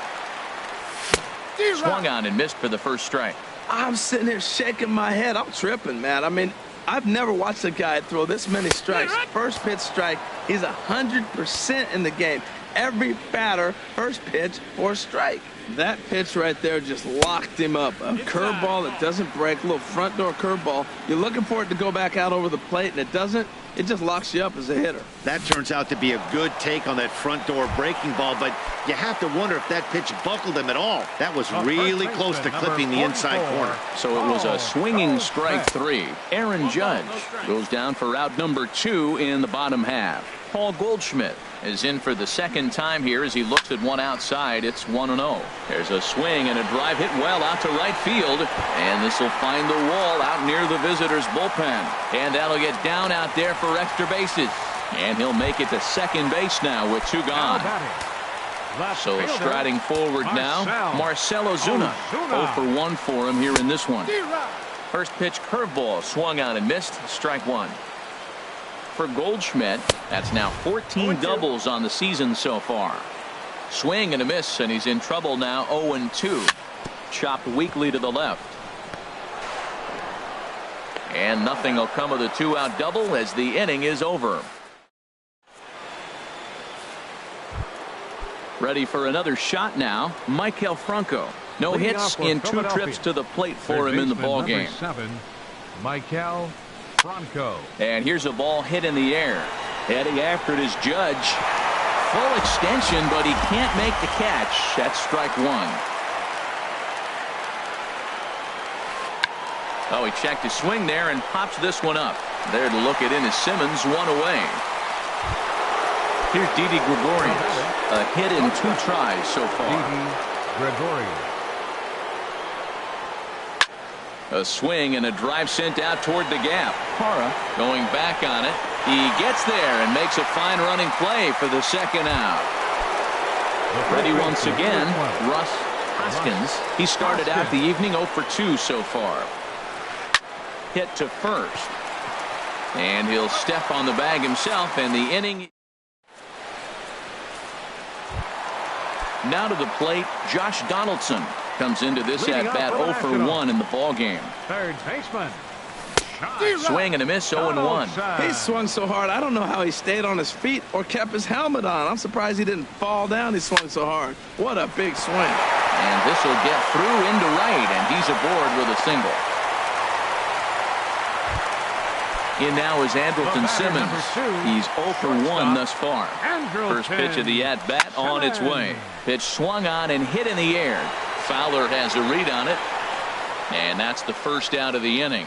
Swung on and missed for the first strike. I'm sitting here shaking my head. I'm tripping, man. I mean, I've never watched a guy throw this many strikes. First pitch strike, he's 100% in the game. Every batter, first pitch for a strike. That pitch right there just locked him up. A curveball that doesn't break, a little front door curveball. You're looking for it to go back out over the plate, and it doesn't. It just locks you up as a hitter. That turns out to be a good take on that front door breaking ball, but you have to wonder if that pitch buckled him at all. That was really close to clipping the inside corner. So it was a swinging strike 3. Aaron Judge goes down for out number 2 in the bottom half. Paul Goldschmidt is in for the second time here as he looks at one outside. It's 1-0. There's a swing and a drive hit well out to right field, and this will find the wall out near the visitors' bullpen, and that'll get down out there for extra bases, and he'll make it to second base now with 2 gone. So striding forward now, Marcell Ozuna. 0 for 1 for him here in this one. First pitch curveball swung on and missed. Strike 1. For Goldschmidt, that's now 14 doubles on the season so far. Swing and a miss, and he's in trouble now. 0-2. Chopped weakly to the left. And nothing will come of the 2-out double as the inning is over. Ready for another shot now, Maikel Franco. No hits in 2 trips to the plate for him in the ballgame. 7, Maikel Franco. And here's a ball hit in the air. Heading after it is Judge. Full extension, but he can't make the catch. That's strike 1. Oh, he checked his swing there and pops this one up. There to look it in is Simmons, 1 away. Here's Didi Gregorius. A hit in 2 tries so far. Didi Gregorius. A swing and a drive sent out toward the gap. Hara going back on it. He gets there and makes a fine running play for the second out. Ready once again, Russ Hoskins. He started out the evening 0 for 2 so far. Hit to first. And he'll step on the bag himself, and the inning. Now to the plate, Josh Donaldson comes into this at bat 0 for 1 in the ball game. Third baseman. Swing and a miss, 0-1. He swung so hard, I don't know how he stayed on his feet or kept his helmet on. I'm surprised he didn't fall down. He swung so hard. What a big swing. And this will get through into right, and he's aboard with a single. In now is Andrelton Simmons. He's 0 for 1 thus far. First pitch of the at-bat on its way. Pitch swung on and hit in the air. Fowler has a read on it. And that's the first out of the inning.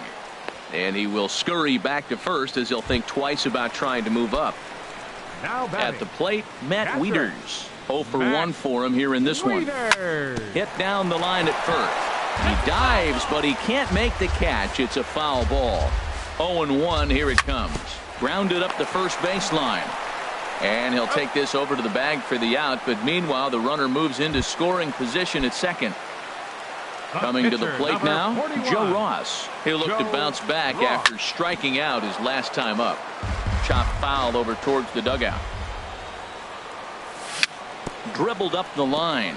And he will scurry back to first as he'll think twice about trying to move up. At the plate, Matt Wieters. 0 for 1 for him here in this one. Hit down the line at first. He dives, but he can't make the catch. It's a foul ball. 0-1, here it comes. Grounded up the first baseline. And he'll take this over to the bag for the out, but meanwhile the runner moves into scoring position at second. Coming to the plate now, Joe Ross. He'll look to bounce back after striking out his last time up. Chopped foul over towards the dugout. Dribbled up the line.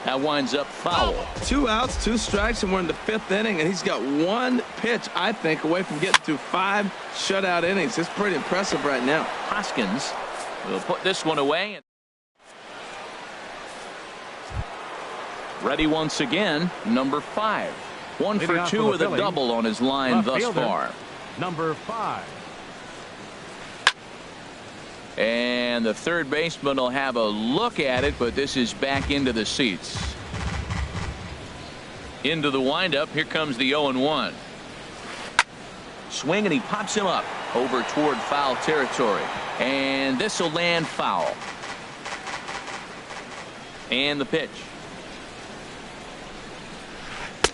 That winds up foul. 2 outs, 2 strikes, and we're in the 5th inning, and he's got 1 pitch, I think, away from getting through 5 shutout innings. It's pretty impressive right now. Hoskins will put this one away. Ready once again, number 5. 1 for 2 with a double on his line thus far. Number 5. And the third baseman will have a look at it, but this is back into the seats. Into the windup. Here comes the 0-1. Swing, and he pops him up over toward foul territory. And this will land foul. And the pitch.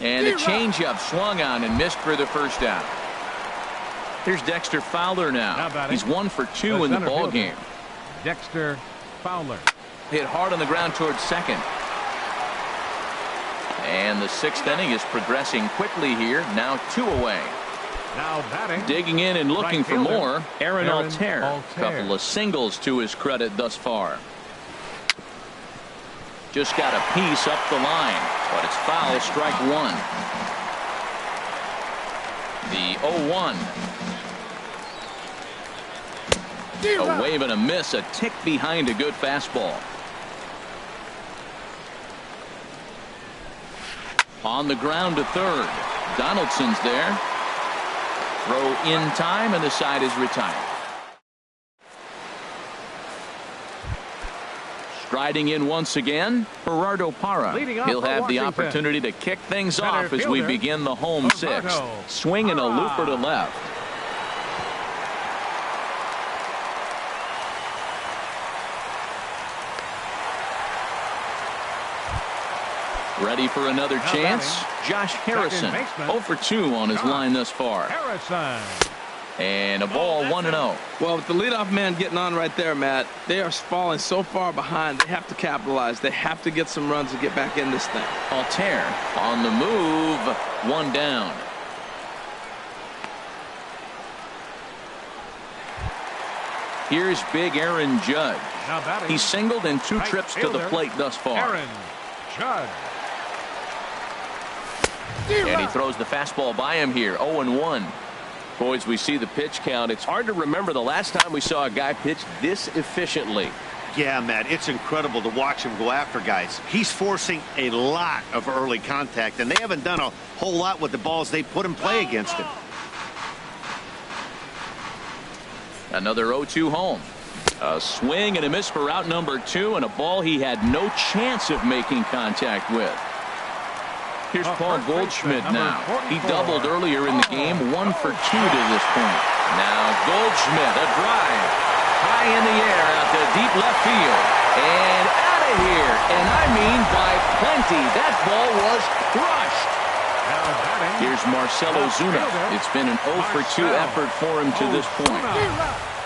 And a changeup swung on and missed for the first out. Here's Dexter Fowler now. He's 1 for 2 in the ball game. Dexter Fowler. Hit hard on the ground towards second. And the 6th inning is progressing quickly here. Now 2 away. Now batting. Digging in and looking right for fielder, more. Aaron Altair. Altair. Couple of singles to his credit thus far. Just got a piece up the line, but it's foul, strike 1. The 0-1. A wave and a miss, a tick behind a good fastball. On the ground to third. Donaldson's there. Throw in time, and the side is retired. Striding in once again, Gerardo Parra. He'll have the opportunity to kick things off as we begin the home sixth. Swinging a looper to left. Ready for another chance. Josh Harrison, 0 for 2 on his line thus far. And a ball 1-0. Well, with the leadoff man getting on right there, Matt, they are falling so far behind. They have to capitalize. They have to get some runs to get back in this thing. Altair on the move. 1 down. Here's big Aaron Judge. He's singled in 2 trips to the plate thus far. Aaron Judge. And he throws the fastball by him here. 0-1. Boys, we see the pitch count. It's hard to remember the last time we saw a guy pitch this efficiently. Yeah, Matt, it's incredible to watch him go after guys. He's forcing a lot of early contact, and they haven't done a whole lot with the balls they put in play against him. Another 0-2 home. A swing and a miss for out number 2, and a ball he had no chance of making contact with. Here's Paul Goldschmidt now. He doubled earlier in the game, 1 for 2 to this point. Now Goldschmidt, a drive. High in the air out to deep left field. And out of here. And I mean by plenty. That ball was crushed. Here's Marcell Ozuna. It's been an 0 for 2 effort for him to this point.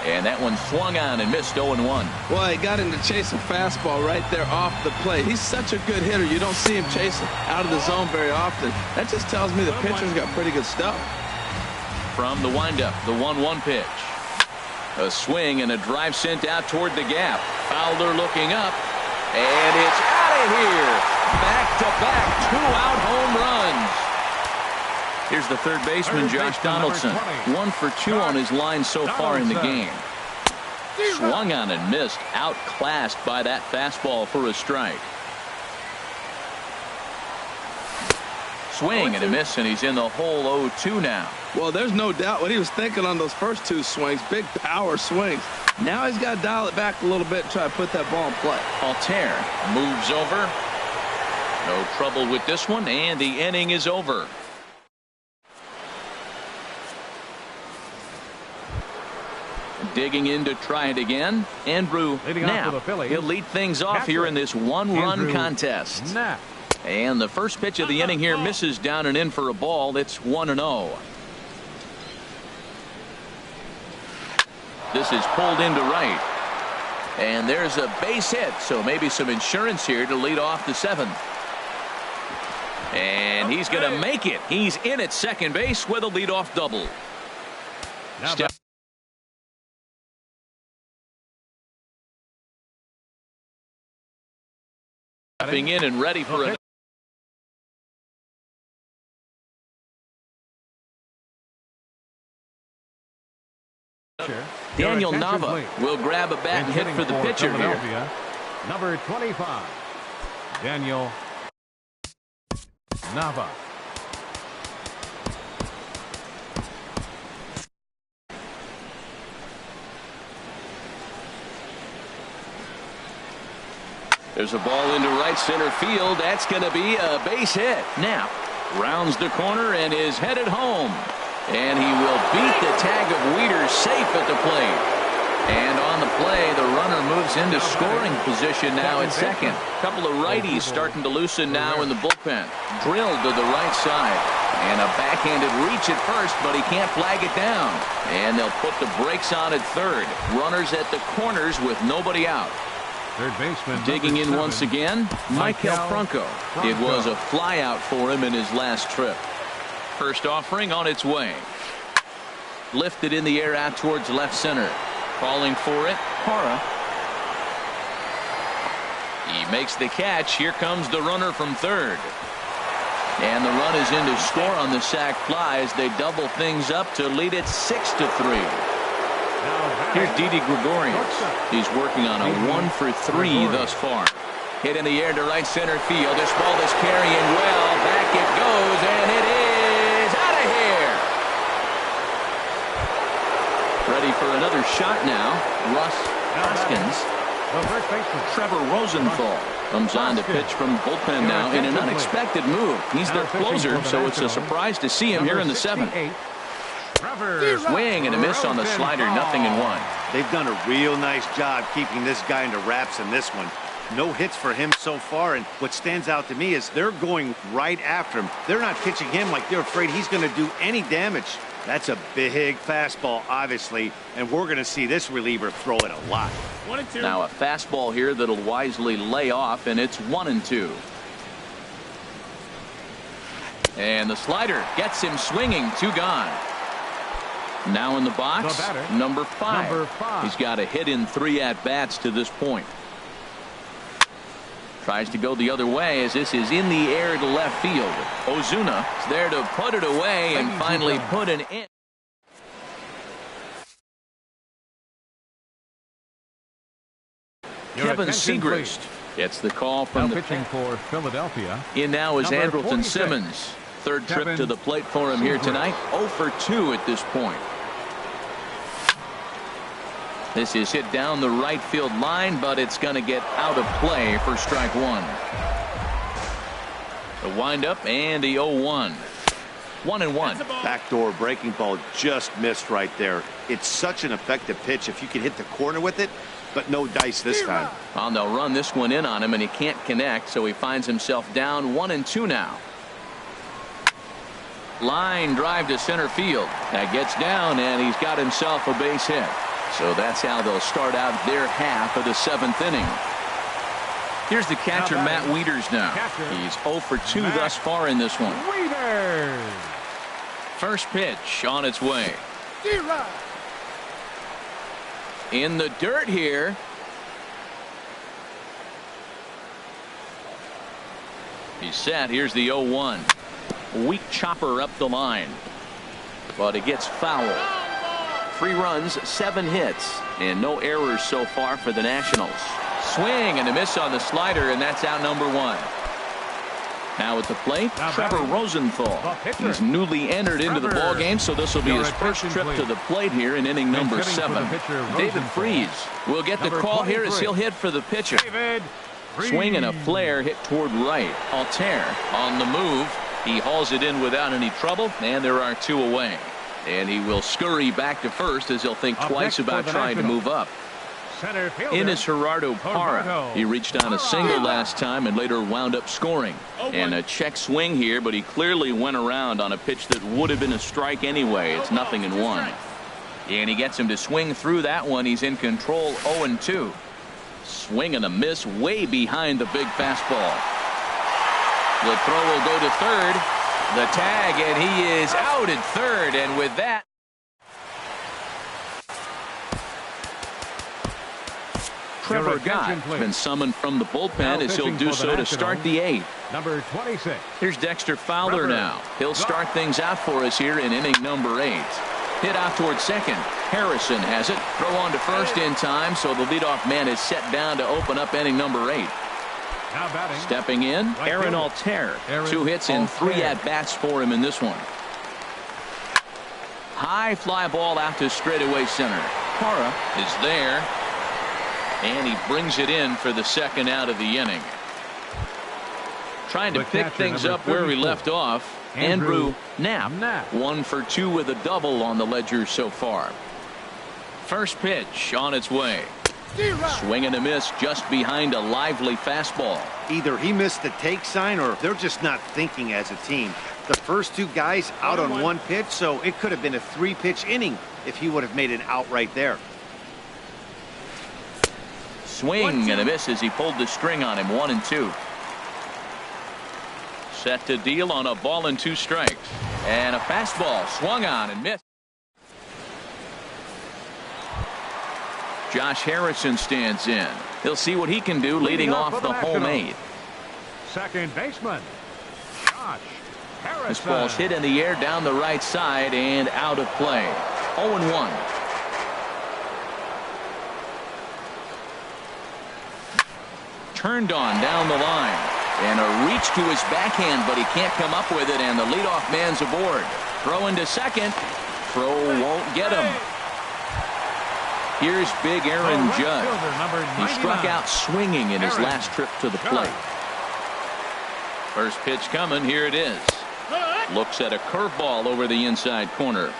And that one swung on and missed 0-1. Well, he got him to chase a fastball right there off the plate. He's such a good hitter. You don't see him chasing out of the zone very often. That just tells me the pitcher's got pretty good stuff. From the windup, the 1-1 pitch. A swing and a drive sent out toward the gap. Fowler looking up. And it's out of here. Back-to-back 2-out home runs. Here's the third baseman, Josh Donaldson. 1 for 2 on his line so far in the game. Swung on and missed. Outclassed by that fastball for a strike. Swing and a miss, and he's in the hole 0-2 now. Well, there's no doubt what he was thinking on those first 2 swings. Big power swings. Now he's got to dial it back a little bit and try to put that ball in play. Altair moves over. No trouble with this one, and the inning is over. Digging in to try it again, Andrew Knapp. He'll lead things off here in this 1-run contest. Knapp. And the first pitch of the inning here misses down and in for a ball. It's 1-0. This is pulled into right. And there's a base hit, so maybe some insurance here to lead off the 7th. And he's going to make it. He's in at second base with a leadoff double. Stepping in and ready for a Daniel Nava will grab a bat and hit for the pitcher here. Number 25, Daniel Nava. There's a ball into right center field. That's going to be a base hit. Now rounds the corner and is headed home. And he will beat the tag of Wieters safe at the plate. And on the play, the runner moves into scoring position now at second. A couple of righties starting to loosen now in the bullpen. Drilled to the right side. And a backhanded reach at first, but he can't flag it down. And they'll put the brakes on at third. Runners at the corners with nobody out. Third baseman digging in once again, Michael Franco. It was a fly out for him in his last trip. First offering on its way. Lifted in the air out towards left center. Calling for it, Parra. He makes the catch. Here comes the runner from third. And the run is in to score on the sac fly as they double things up to lead it 6-3. Here's Didi Gregorius. He's working on a 1 for 3 thus far. Hit in the air to right center field. This ball is carrying well. Back it goes, and it is out of here. Ready for another shot now. Russ Hoskins. Trevor Rosenthal comes on to pitch from the bullpen now in an unexpected move. He's their closer, so it's a surprise to see him here in the seventh. Swing and a miss on the slider, 0-1. They've done a real nice job keeping this guy into wraps in this one. No hits for him so far, and what stands out to me is they're going right after him. They're not pitching him like they're afraid he's going to do any damage. That's a big fastball, obviously, and we're going to see this reliever throw it a lot. 1-2. Now a fastball here that'll wisely lay off, and it's 1-2. And the slider gets him swinging, 2 gone. Now in the box, number 5. He's got a hit in 3 at-bats to this point. Tries to go the other way as this is in the air to left field. Ozuna is there to put it away and finally put an in. Kevin Segrist gets the call from the pitching for Philadelphia. In now is Number Andrelton 46. Simmons. Third trip Kevin to the plate for him here tonight. 0 for 2 at this point. This is hit down the right field line, but it's going to get out of play for strike 1. The windup and the 0-1. 1-1. Backdoor breaking ball just missed right there. It's such an effective pitch if you can hit the corner with it, but no dice this time. Well, they'll run this one in on him, and he can't connect, so he finds himself down 1-2 now. Line drive to center field. That gets down, and he's got himself a base hit. So that's how they'll start out their half of the 7th inning. Here's the catcher, Matt Wieters now. He's 0 for 2 thus far in this one. First pitch on its way. In the dirt here. He's set. Here's the 0-1. Weak chopper up the line. But it gets foul. 3 runs, 7 hits, and no errors so far for the Nationals. Swing and a miss on the slider, and that's out number 1. Now at the plate, Trevor Rosenthal. He's newly entered into the ballgame, so this will be his first trip to the plate here in inning number 7. David Freese will get the call here as he'll hit for the pitcher. Swing and a flare hit toward right. Altair on the move. He hauls it in without any trouble, and there are 2 away. And he will scurry back to first as he'll think twice about trying to move up. In is Gerardo Parra. He reached on a single last time and later wound up scoring. And a check swing here, but he clearly went around on a pitch that would have been a strike anyway. It's 0-1. And he gets him to swing through that one. He's in control, 0-2. Swing and a miss way behind the big fastball. The throw will go to third. The tag, and he is out at third, and with that, Trevor Gott has been summoned from the bullpen as he'll do so to start the 8th. Number 26. Here's Dexter Fowler now. He'll start things out for us here in inning number 8. Hit out towards second. Harrison has it. Throw on to first in time, so the leadoff man is set down to open up inning number 8. Stepping in, Aaron Altair. 2 hits and 3 at-bats for him in this one. High fly ball out to straightaway center. Parra is there, and he brings it in for the 2nd out of the inning. Trying to pick things up where we left off. Andrew Knapp. 1 for 2 with a double on the ledger so far. First pitch on its way. Swing and a miss just behind a lively fastball. Either he missed the take sign or they're just not thinking as a team. The first 2 guys out on 1 pitch, so it could have been a 3-pitch inning if he would have made an out right there. Swing and a miss as he pulled the string on him. 1-2. Set to deal on a ball and 2 strikes. And a fastball swung on and missed. Josh Harrison stands in. He'll see what he can do leading off the home 8. Second baseman, Josh Harrison. This ball's hit in the air down the right side and out of play. 0-1. turned on down the line. And a reach to his backhand, but he can't come up with it, and the leadoff man's aboard. Throw into second. Throw won't get him. Here's big Aaron Judge. He struck out swinging in his last trip to the plate. First pitch coming. Here it is. Looks at a curveball over the inside corner.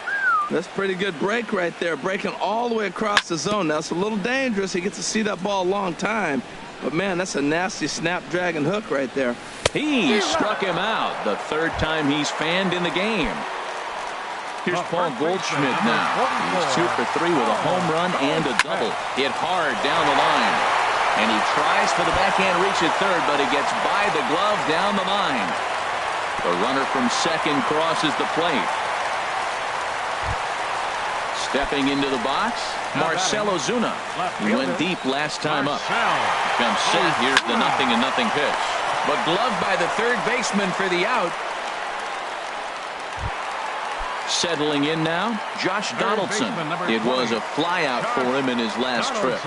That's a pretty good break right there. Breaking all the way across the zone. Now, it's a little dangerous. He gets to see that ball a long time. But, man, that's a nasty snapdragon hook right there. He struck him out the third time he's fanned in the game. Here's Paul Goldschmidt now. He's 2 for 3 with a home run and a double. Hit hard down the line. And he tries for the backhand reach at third, but he gets by the glove down the line. The runner from second crosses the plate. Stepping into the box, Marcell Ozuna. He went deep last time up. Comes set. Here's the 0-0 pitch. But gloved by the third baseman for the out. Settling in now, Josh Donaldson. It was a flyout for him in his last trip.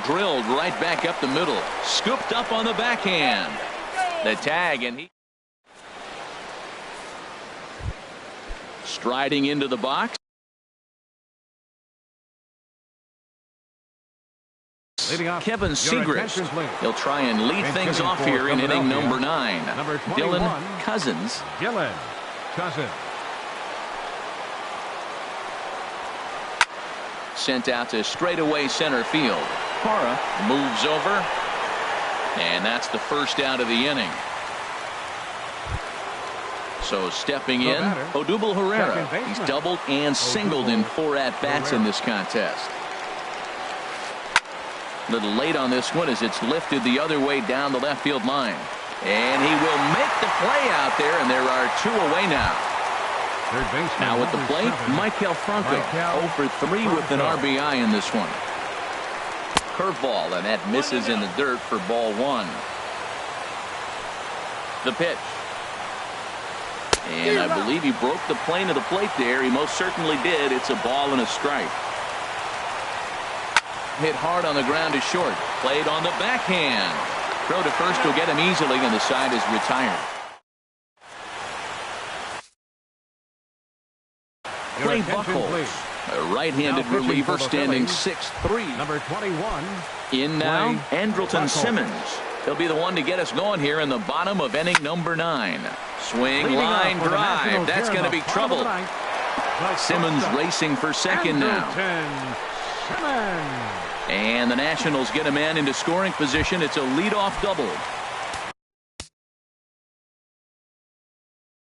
Drilled right back up the middle. Scooped up on the backhand. The tag, and he striding into the box. Kevin Segrist. He'll try and lead things off here in inning number 9. Dylan Cousins. Sent out to straightaway center field. Parra moves over. And that's the first out of the inning. So stepping in, Odubel Herrera. He's doubled and singled in 4 at-bats in this contest. A little late on this one as it's lifted the other way down the left field line. And he will make the play out there, and there are 2 away now. Now at the plate, Maikel Franco. 0 for 3 with an RBI in this one. Curveball, and that misses in the dirt for ball 1. The pitch. And I believe he broke the plane of the plate there. He most certainly did. It's a ball and a strike. Hit hard on the ground to short. Played on the backhand. Throw to first will get him easily, and the side is retired. Clay Buchholz, a right-handed reliever standing 6'3". Number 21. In now, Andrelton Simmons. He'll be the one to get us going here in the bottom of inning number 9. Swing, line, drive. That's going to be trouble. Simmons racing for second now. And the Nationals get a man into scoring position. It's a leadoff double.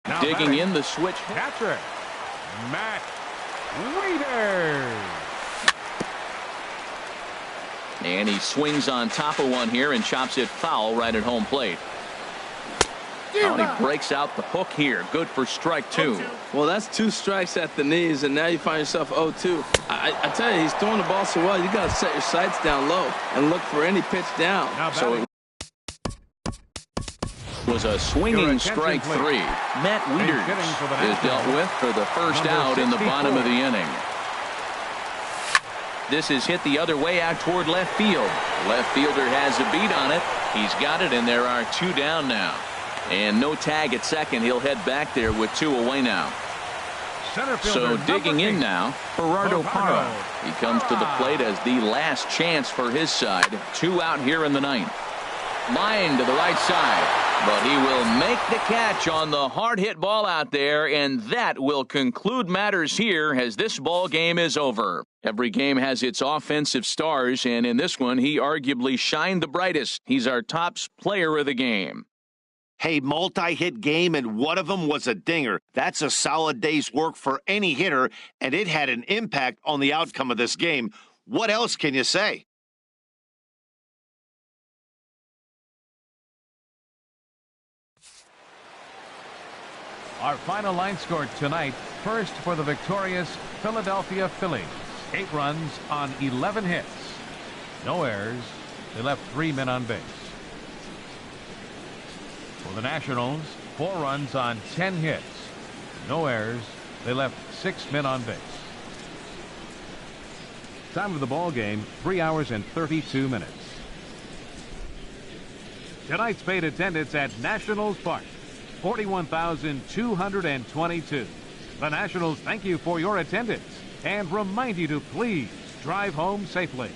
Now digging in the switch. Catcher, Matt Wieters. And he swings on top of one here and chops it foul right at home plate. Oh, and he breaks out the hook here. Good for strike 2. Well, that's 2 strikes at the knees, and now you find yourself 0-2. I tell you, he's throwing the ball so well, you got to set your sights down low and look for any pitch down. So it was a swinging strike 3. Matt Wieters is dealt with for the first out in the bottom of the inning. This is hit the other way out toward left field. Left fielder has a beat on it. He's got it, and there are 2 down now. And no tag at second. He'll head back there with 2 away now. So digging in now, Gerardo Parra. He comes to the plate as the last chance for his side. 2 out here in the 9th. Line to the right side, but he will make the catch on the hard hit ball out there, and that will conclude matters here as this ball game is over. Every game has its offensive stars, and in this one he arguably shined the brightest. He's our top player of the game. Hey, multi-hit game, and one of them was a dinger. That's a solid day's work for any hitter, and it had an impact on the outcome of this game. What else can you say? Our final line score tonight, first for the victorious Philadelphia Phillies. 8 runs on 11 hits. No errors. They left 3 men on base. For the Nationals, 4 runs on 10 hits. No errors. They left 6 men on base. Time of the ball game, 3 hours and 32 minutes. Tonight's paid attendance at Nationals Park, 41,222. The Nationals thank you for your attendance and remind you to please drive home safely.